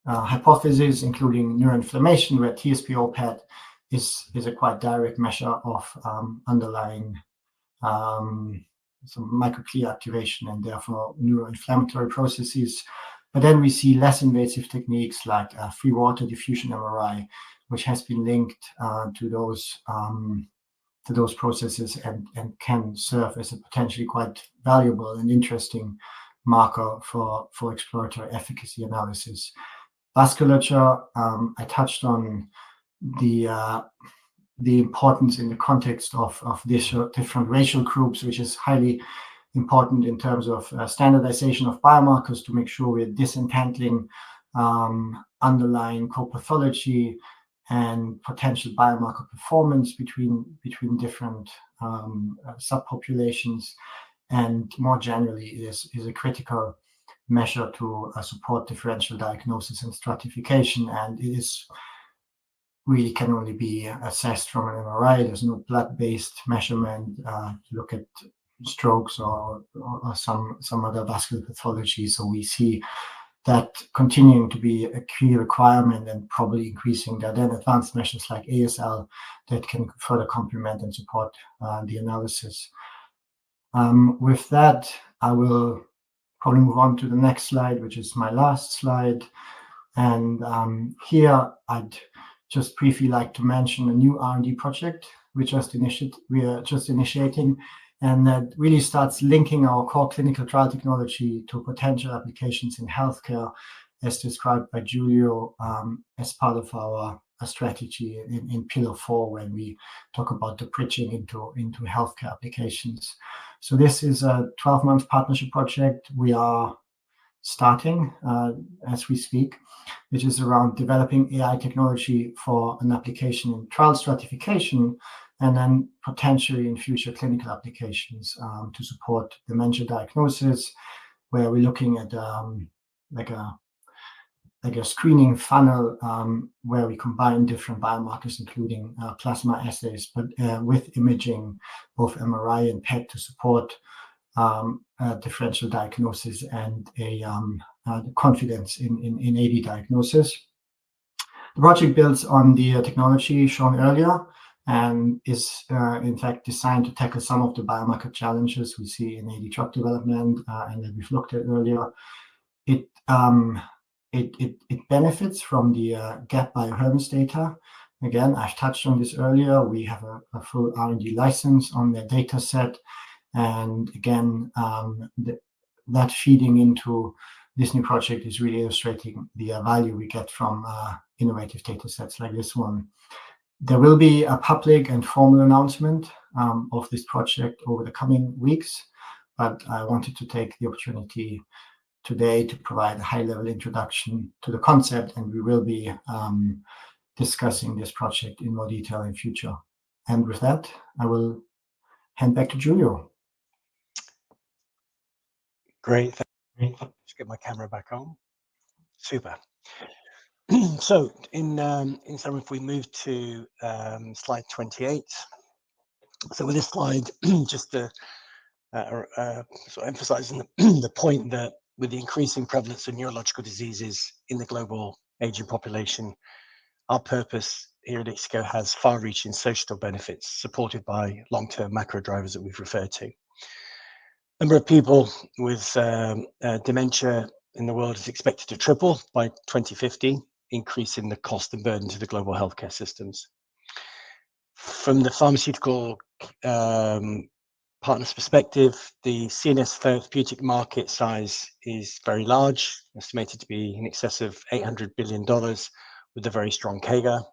hypotheses, including neuroinflammation, where TSPO PET is a quite direct measure of underlying some microglia activation and therefore neuroinflammatory processes. But then we see less invasive techniques like free water diffusion MRI, which has been linked to those processes and can serve as a potentially quite valuable and interesting marker for exploratory efficacy analysis. Vasculature, I touched on the importance in the context of different racial groups, which is highly important in terms of standardization of biomarkers to make sure we're disentangling underlying co-pathology and potential biomarker performance between different subpopulations, and more generally is a critical measure to support differential diagnosis and stratification, and it is really can only be assessed from an MRI. There's no blood-based measurement to look at strokes or some other vascular pathology. So we see that continuing to be a key requirement and probably increasing. There are then advanced measures like ASL that can further complement and support the analysis. With that, I will probably move on to the next slide, which is my last slide. And here I'd just briefly like to mention a new R&D project we are just initiating, and that really starts linking our core clinical trial technology to potential applications in healthcare, as described by Giulio, as part of our strategy in Pillar 4 when we talk about the bridging into healthcare applications. So this is a 12-month partnership project we are starting as we speak, which is around developing AI technology for an application in trial stratification, and then potentially in future clinical applications to support dementia diagnosis, where we're looking at like a screening funnel where we combine different biomarkers, including plasma assays, but with imaging, both MRI and PET, to support differential diagnosis and the confidence in AD diagnosis. The project builds on the technology shown earlier and is in fact designed to tackle some of the biomarker challenges we see in AD drug development and that we've looked at earlier. It benefits from the GAP biohermes data. Again, I've touched on this earlier. We have a full R&D license on their data set. And again, that feeding into this new project is really illustrating the value we get from innovative data sets like this one. There will be a public and formal announcement of this project over the coming weeks, but I wanted to take the opportunity today to provide a high-level introduction to the concept, and we will be discussing this project in more detail in future. And with that, I will hand back to Giulio. Great. Let's get my camera back on. Super. So in summary, if we move to slide 28. So with this slide, just to sort of emphasizing the point that with the increasing prevalence of neurological diseases in the global aging population, our purpose here at IXICO has far-reaching social benefits supported by long-term macro drivers that we've referred to. Number of people with dementia in the world is expected to triple by 2050, increasing the cost and burden to the global healthcare systems. From the pharmaceutical part partner's perspective, the CNS therapeutic market size is very large, estimated to be in excess of $800 billion with a very strong CAGR.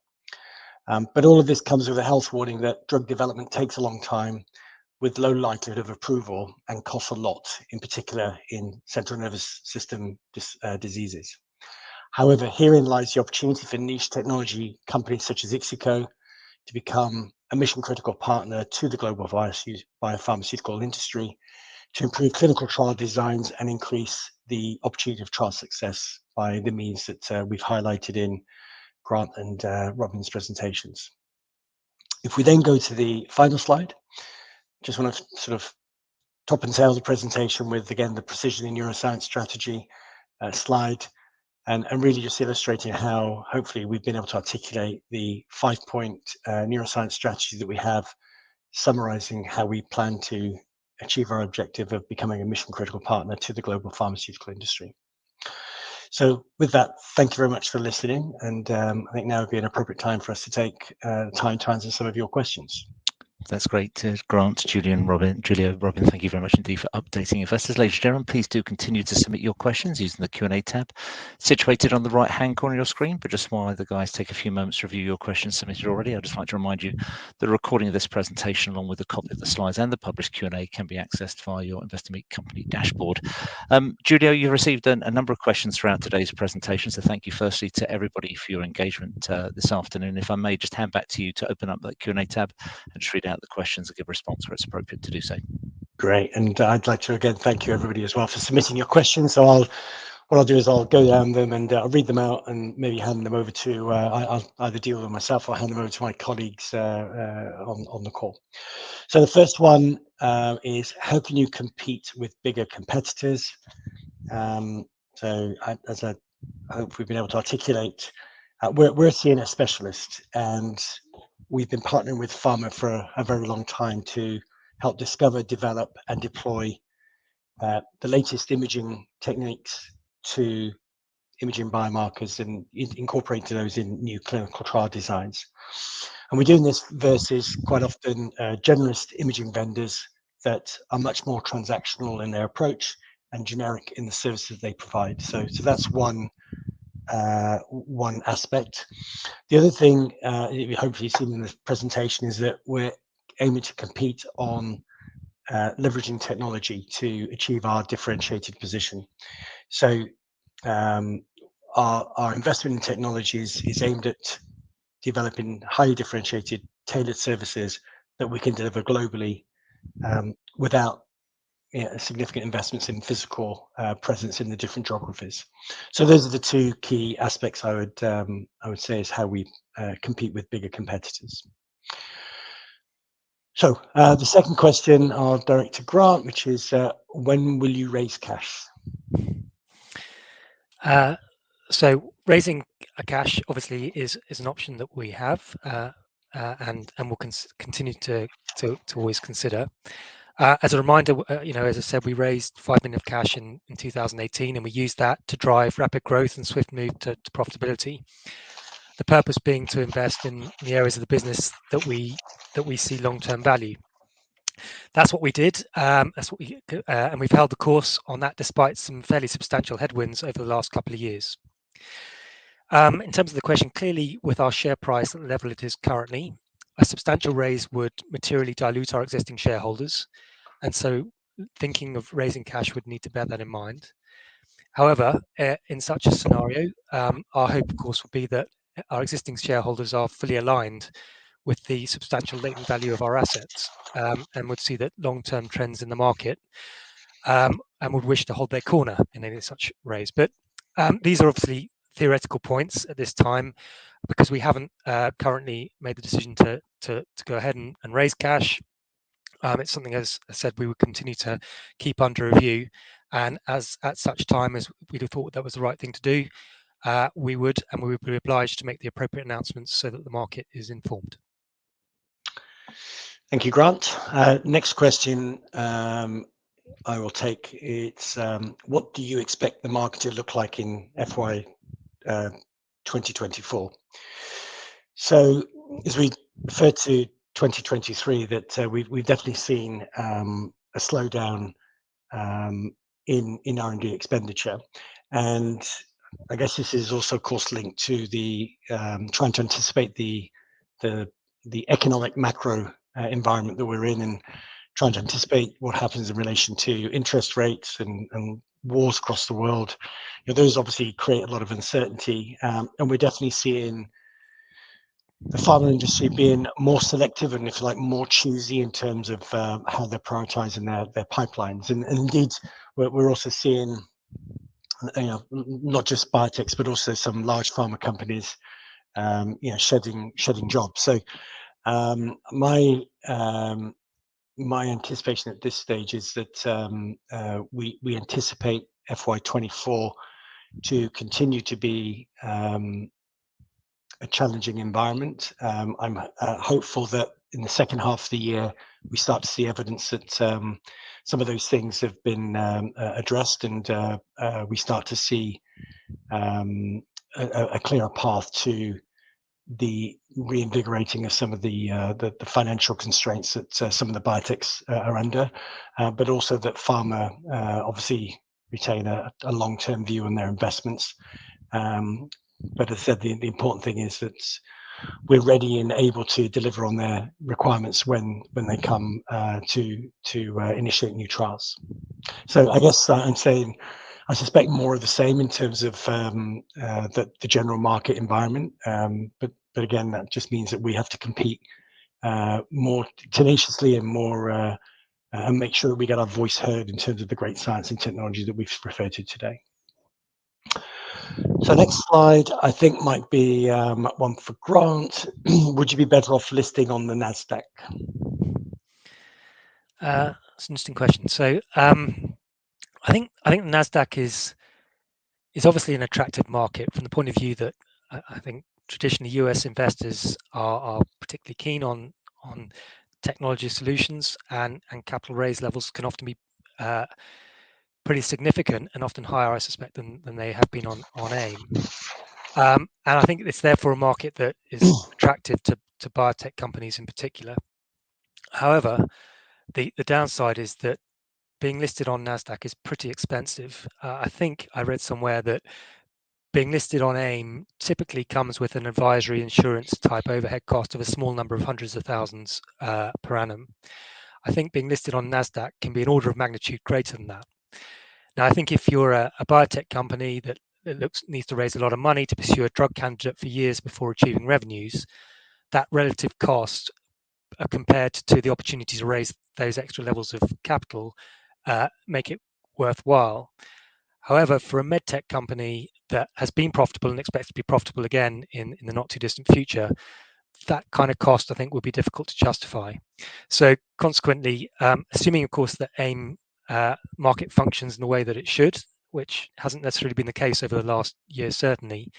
But all of this comes with a health warning that drug development takes a long time with low likelihood of approval and costs a lot, in particular in central nervous system diseases. However, herein lies the opportunity for niche technology companies such as IXICO to become a mission-critical partner to the global biopharmaceutical industry to improve clinical trial designs and increase the opportunity of trial success by the means that we've highlighted in Grant and Robin's presentations. If we then go to the final slide, just want to sort of top and tail the presentation with, again, the precision in neuroscience strategy slide, and really just illustrating how hopefully we've been able to articulate the 5-point neuroscience strategy that we have, summarizing how we plan to achieve our objective of becoming a mission critical partner to the global pharmaceutical industry. So with that, thank you very much for listening, and I think now would be an appropriate time for us to take time to answer some of your questions. That's great, Grant, Julio, Robin, thank you very much indeed for updating investors. Ladies and gentlemen, please do continue to submit your questions using the Q&A tab situated on the right-hand corner of your screen. But just while the guys take a few moments to review your questions submitted already, I'd just like to remind you the recording of this presentation, along with a copy of the slides and the published Q&A, can be accessed via your Investor Meet Company dashboard. Julio, you've received a number of questions throughout today's presentation, so thank you firstly to everybody for your engagement this afternoon. If I may just hand back to you to open up that Q&A tab and just read out the questions and give a response where it's appropriate to do so. Great, and I'd like to again thank you everybody as well for submitting your questions. So what I'll do is I'll go down them and I'll read them out and maybe hand them over to I'll either deal with them myself or hand them over to my colleagues on the call. So the first one is, how can you compete with bigger competitors? So as I hope we've been able to articulate, we're a CNS specialist, and we've been partnering with pharma for a very long time to help discover, develop, and deploy the latest imaging techniques to imaging biomarkers and incorporate those in new clinical trial designs. And we're doing this versus quite often generalist imaging vendors that are much more transactional in their approach and generic in the services they provide. So that's one aspect. The other thing you hopefully seen in this presentation is that we're aiming to compete on leveraging technology to achieve our differentiated position. So our investment in technology is aimed at developing highly differentiated, tailored services that we can deliver globally without significant investments in physical presence in the different geographies. So those are the two key aspects I would say is how we compete with bigger competitors. So the second question I'll direct to Grant, which is when will you raise cash? So raising a cash obviously is an option that we have and will continue to always consider. As a reminder, as I said, we raised $5 million of cash in 2018, and we used that to drive rapid growth and swift move to profitability. The purpose being to invest in the areas of the business that we see long-term value. That's what we did. And we've held the course on that despite some fairly substantial headwinds over the last couple of years. In terms of the question, clearly with our share price at the level it is currently, a substantial raise would materially dilute our existing shareholders, and so thinking of raising cash would need to bear that in mind. However, in such a scenario, our hope, of course, would be that our existing shareholders are fully aligned with the substantial latent value of our assets and would see that long-term trends in the market and would wish to hold their corner in any such raise. But these are obviously theoretical points at this time, because we haven't currently made the decision to go ahead and raise cash. It's something, as I said, we would continue to keep under review, and as at such time as we'd have thought that was the right thing to do, we would be obliged to make the appropriate announcements so that the market is informed. Thank you, Grant. Next question I will take. It's what do you expect the market to look like in FY 2024? So as we referred to 2023 that we've definitely seen a slowdown in R&D expenditure, and I guess this is also, of course, linked to the trying to anticipate the economic macro environment that we're in, and trying to anticipate what happens in relation to interest rates and wars across the world. Those obviously create a lot of uncertainty, and we're definitely seeing the pharma industry being more selective and, if you like, more choosy in terms of how they're prioritizing their pipelines. And indeed, we're also seeing, not just biotechs, but also some large pharma companies, shedding jobs. So my anticipation at this stage is that we anticipate FY24 to continue to be a challenging environment. I'm hopeful that in the second half of the year we start to see evidence that some of those things have been addressed, and we start to see a clearer path to the reinvigorating of some of the financial constraints that some of the biotechs are under, but also that pharma obviously retain a long-term view on their investments. But as I said, the important thing is that we're ready and able to deliver on their requirements when they come to initiate new trials. So I guess I'm saying I suspect more of the same in terms of the general market environment. But again, that just means that we have to compete more tenaciously and more and make sure that we get our voice heard in terms of the great science and technology that we've referred to today. So next slide, I think, might be one for Grant. Would you be better off listing on the NASDAQ? That's an interesting question. So I think the NASDAQ is obviously an attractive market from the point of view that I think traditionally US investors are particularly keen on technology solutions, and capital raise levels can often be pretty significant and often higher, I suspect, than they have been on AIM. And I think it's therefore a market that is attractive to biotech companies in particular. However, the downside is that being listed on NASDAQ is pretty expensive. I think I read somewhere that being listed on AIM typically comes with an advisory insurance type overhead cost of a small number of hundreds of thousands per annum. I think being listed on NASDAQ can be an order of magnitude greater than that. Now, I think if you're a biotech company that needs to raise a lot of money to pursue a drug candidate for years before achieving revenues, that relative cost compared to the opportunity to raise those extra levels of capital make it worthwhile. However, for a medtech company that has been profitable and expects to be profitable again in the not too distant future, that kind of cost, I think, would be difficult to justify. So consequently, assuming, of course, that AIM market functions in the way that it should, which hasn't necessarily been the case over the last year, certainly,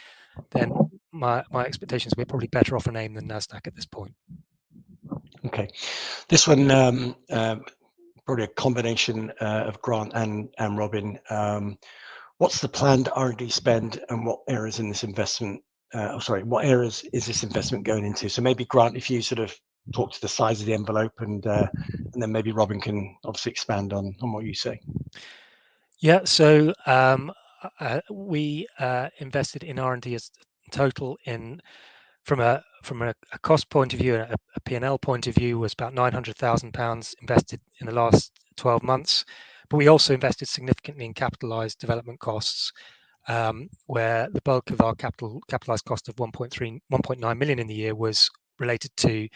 then my expectations we're probably better off on AIM than NASDAQ at this point. Okay, this one probably a combination of Grant and Robin. What's the planned R&D spend, and what areas in this investment? What areas is this investment going into? So maybe Grant, if you sort of talk to the size of the envelope, and then maybe Robin can obviously expand on what you say. Yeah. So we invested in R&D as total from a cost point of view and a P&L point of view was about £900,000 invested in the last 12 months. But we also invested significantly in capitalized development costs, where the bulk of our capitalized cost of 1.9 million in the year was related to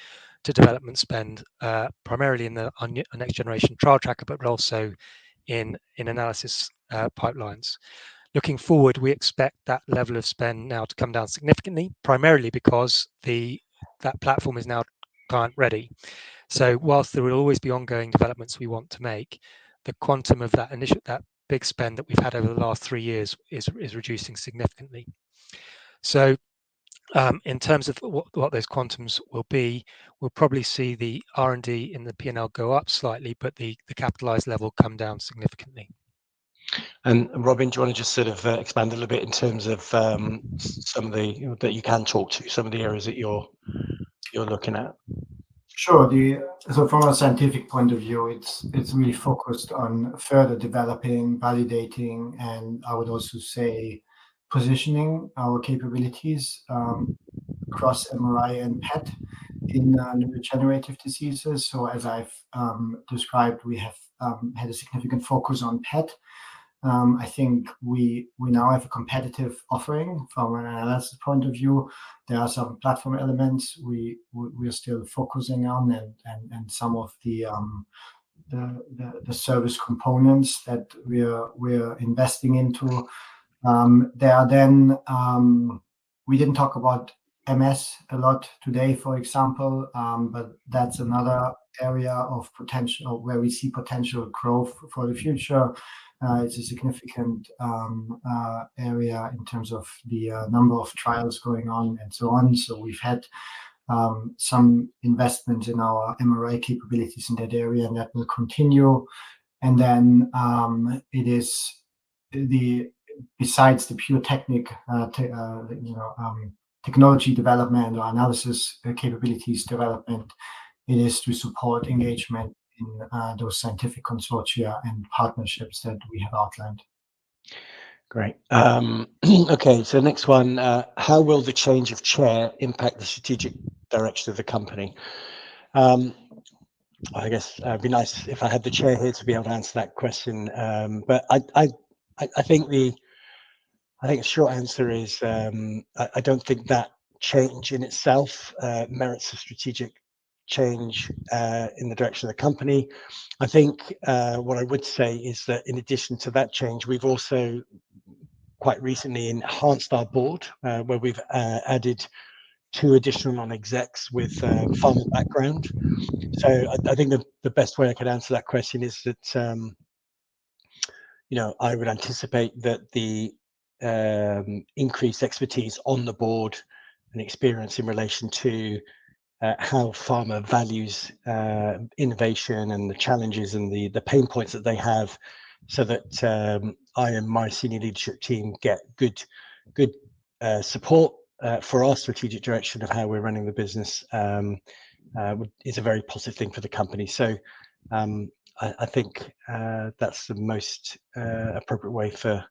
development spend, primarily in our next generation trial tracker, but also in analysis pipelines. Looking forward, we expect that level of spend now to come down significantly, primarily because that platform is now client ready. So whilst there will always be ongoing developments we want to make, the quantum of that big spend that we've had over the last 3 years is reducing significantly. So in terms of what those quantums will be, we'll probably see the R&D in the P&L go up slightly, but the capitalized level come down significantly. And Robin, do you want to just sort of expand a little bit in terms of some of the that you can talk to, some of the areas that you're looking at? Sure. So from a scientific point of view, it's really focused on further developing, validating, and I would also say positioning our capabilities across MRI and PET in neurodegenerative diseases. So as I've described, we have had a significant focus on PET. I think we now have a competitive offering from an analysis point of view. There are some platform elements we are still focusing on, and some of the service components that we're investing into. There are then we didn't talk about MS a lot today, for example, but that's another area of potential where we see potential growth for the future. It's a significant area in terms of the number of trials going on and so on. So we've had some investment in our MRI capabilities in that area, and that will continue. And then it is besides the pure technology development or analysis capabilities development, it is to support engagement in those scientific consortia and partnerships that we have outlined. Great. Okay, so next one, how will the change of chair impact the strategic direction of the company? I guess it'd be nice if I had the chair here to be able to answer that question. But I think the short answer is I don't think that change in itself merits a strategic change in the direction of the company. I think what I would say is that in addition to that change, we've also quite recently enhanced our board, where we've added 2 additional non-execs with pharma background. So I think the best way I could answer that question is that I would anticipate that the increased expertise on the board and experience in relation to how pharma values innovation and the challenges and the pain points that they have, so that I and my senior leadership team get good support for our strategic direction of how we're running the business, is a very positive thing for the company. So I think that's the most appropriate way for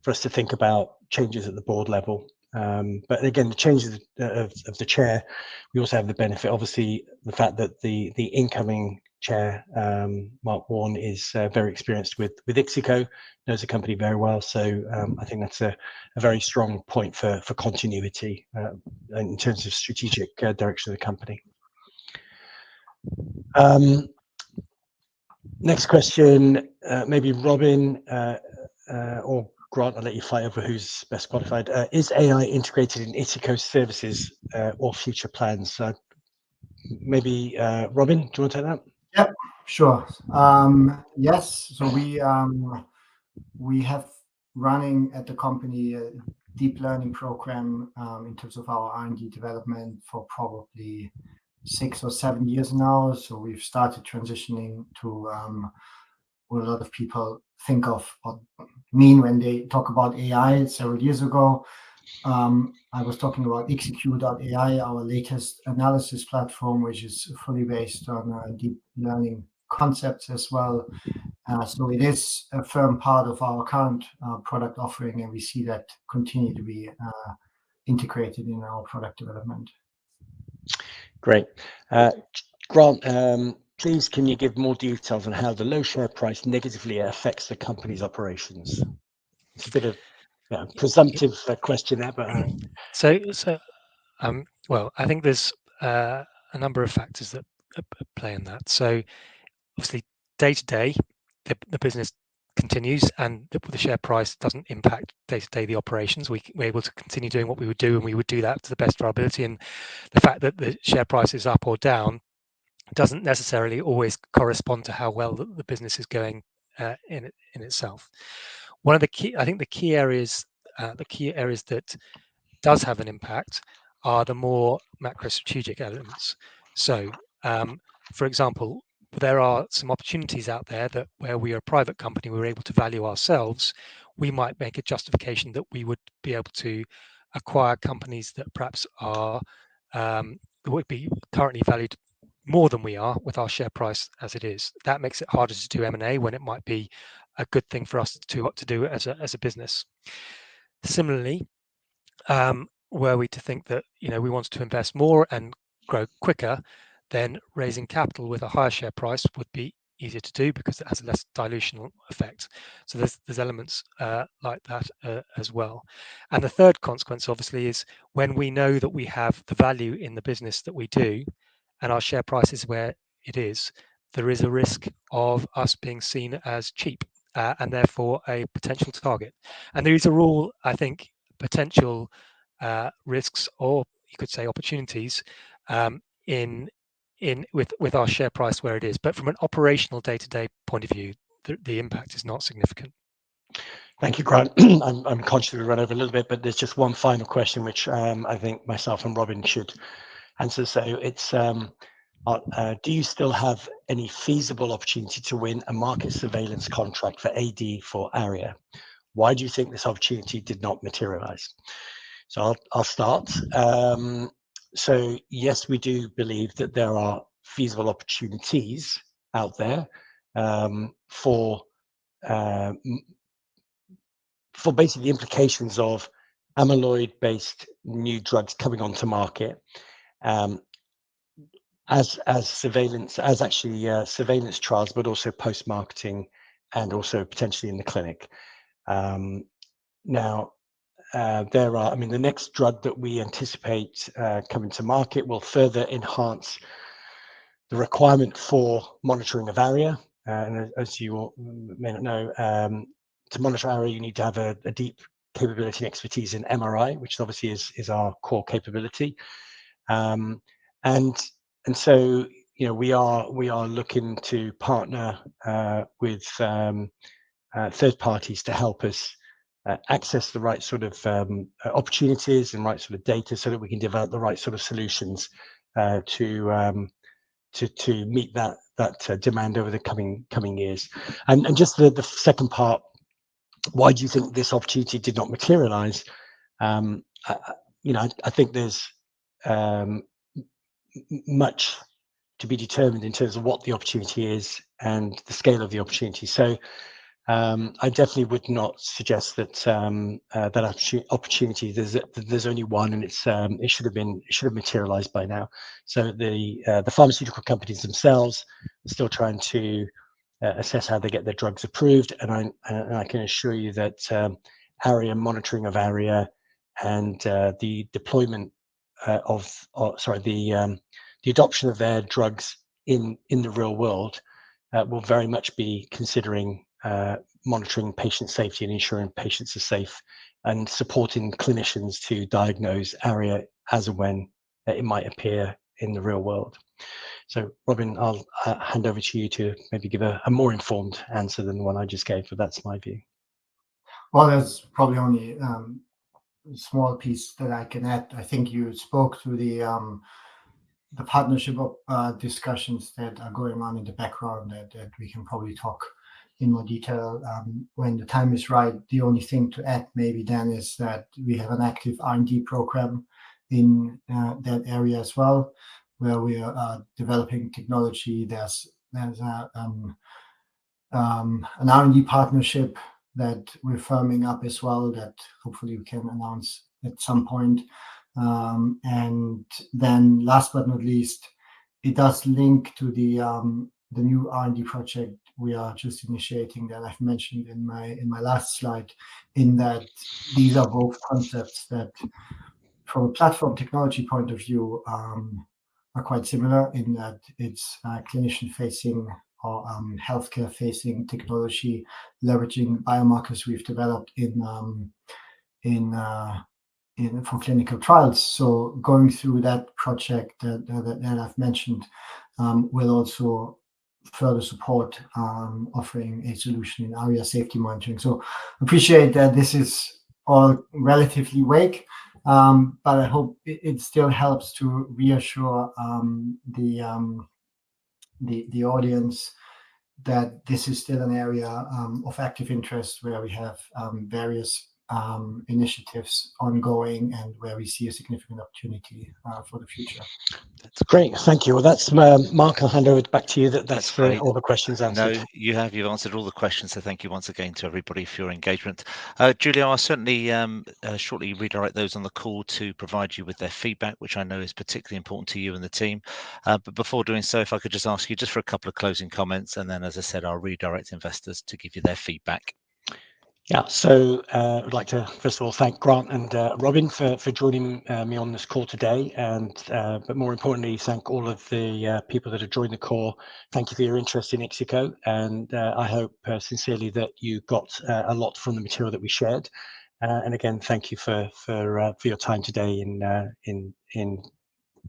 us to think about changes at the board level. But again, the changes of the chair, we also have the benefit, obviously, the fact that the incoming chair, Mark Warren, is very experienced with IXICO, knows the company very well. So I think that's a very strong point for continuity in terms of strategic direction of the company. Next question, maybe Robin or Grant, I'll let you fight over who's best qualified. Is AI integrated in IXICO's services or future plans? So maybe Robin, do you want to take that? Yeah, sure. Yes, so we have running at the company a deep learning program in terms of our R&D development for probably 6 or 7 years now. So we've started transitioning to what a lot of people think of or mean when they talk about AI several years ago. I was talking about IXIQ.ai, our latest analysis platform, which is fully based on deep learning concepts as well. So it is a firm part of our current product offering, and we see that continue to be integrated in our product development. Great. Grant, please, can you give more details on how the low share price negatively affects the company's operations? It's a bit of a presumptive question there, but well, I think there's a number of factors that play in that. So obviously, day to day, the business continues, and the share price doesn't impact day to day the operations. We're able to continue doing what we would do, and we would do that to the best of our ability. And the fact that the share price is up or down doesn't necessarily always correspond to how well the business is going in itself. One of the key areas that does have an impact are the more macro strategic elements. So, for example, there are some opportunities out there that where we are a private company, we're able to value ourselves. We might make a justification that we would be able to acquire companies that perhaps are would be currently valued more than we are with our share price as it is. That makes it harder to do M&A when it might be a good thing for us to do as a business. Similarly, were we to think that we wanted to invest more and grow quicker, then raising capital with a higher share price would be easier to do because it has a less dilutional effect. So there's elements like that as well. And the third consequence, obviously, is when we know that we have the value in the business that we do, and our share price is where it is, there is a risk of us being seen as cheap and therefore a potential target. And these are all, I think, potential risks, or you could say opportunities, with our share price where it is. But from an operational day-to-day point of view, the impact is not significant. Thank you, Grant. I'm conscious we run over a little bit, but there's just one final question which I think myself and Robin should answer. So it's, do you still have any feasible opportunity to win a market surveillance contract for AD for ARIA? Why do you think this opportunity did not materialize? So I'll start. So yes, we do believe that there are feasible opportunities out there for basically the implications of amyloid-based new drugs coming onto market as surveillance, as actually surveillance trials, but also post-marketing and also potentially in the clinic. Now, there are, I mean, the next drug that we anticipate coming to market will further enhance the requirement for monitoring of ARIA. And as you all may not know, to monitor ARIA, you need to have a deep capability and expertise in MRI, which obviously is our core capability. And so, we are looking to partner with third parties to help us access the right sort of opportunities and right sort of data, so that we can develop the right sort of solutions to meet that demand over the coming years. And just the second part, why do you think this opportunity did not materialize? I think there's much to be determined in terms of what the opportunity is and the scale of the opportunity. So I definitely would not suggest that that opportunity, there's only one, and it should have materialized by now. So the pharmaceutical companies themselves are still trying to assess how they get their drugs approved, and I can assure you that ARIA, monitoring of ARIA, and the deployment the adoption of their drugs in the real world will very much be considering monitoring patient safety and ensuring patients are safe, and supporting clinicians to diagnose ARIA as and when it might appear in the real world. So, Robin, I'll hand over to you to maybe give a more informed answer than the one I just gave, but that's my view. Well, there's probably only a small piece that I can add. I think you spoke to the partnership discussions that are going on in the background that we can probably talk in more detail when the time is right. The only thing to add maybe then is that we have an active R&D program in that area as well, where we are developing technology. There's an R&D partnership that we're firming up as well, that hopefully we can announce at some point. And then last but not least, it does link to the new R&D project we are just initiating that I've mentioned in my last slide, in that these are both concepts that from a platform technology point of view are quite similar, in that it's clinician facing or healthcare facing technology, leveraging biomarkers we've developed for clinical trials. So going through that project that I've mentioned will also further support offering a solution in ARIA safety monitoring. So appreciate that this is all relatively vague, but I hope it still helps to reassure the audience that this is still an area of active interest, where we have various initiatives ongoing and where we see a significant opportunity for the future. That's Great, thank you. Well, that's Mark. I'll hand over back to you. That's for great. all the questions answered. No, you've answered all the questions, so thank you once again to everybody for your engagement. Julio, I'll certainly shortly redirect those on the call to provide you with their feedback, which I know is particularly important to you and the team. But before doing so, if I could just ask you just for a couple of closing comments, and then, as I said, I'll redirect investors to give you their feedback. Yeah, so I'd like to first of all thank Grant and Robin for joining me on this call today, and but more importantly, thank all of the people that have joined the call. Thank you for your interest in IXICO, and I hope sincerely that you got a lot from the material that we shared. And again, thank you for your time today in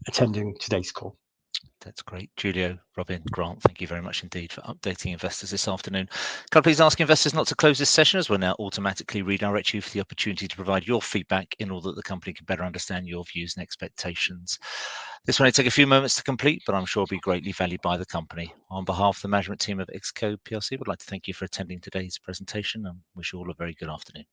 attending today's call. That's great. Julio, Robin, Grant, thank you very much indeed for updating investors this afternoon. Can I please ask investors not to close this session, as we'll now automatically redirect you for the opportunity to provide your feedback in order that the company can better understand your views and expectations. This will only take a few moments to complete, but I'm sure will be greatly valued by the company. On behalf of the management team of IXICO PLC, we'd like to thank you for attending today's presentation and wish you all a very good afternoon.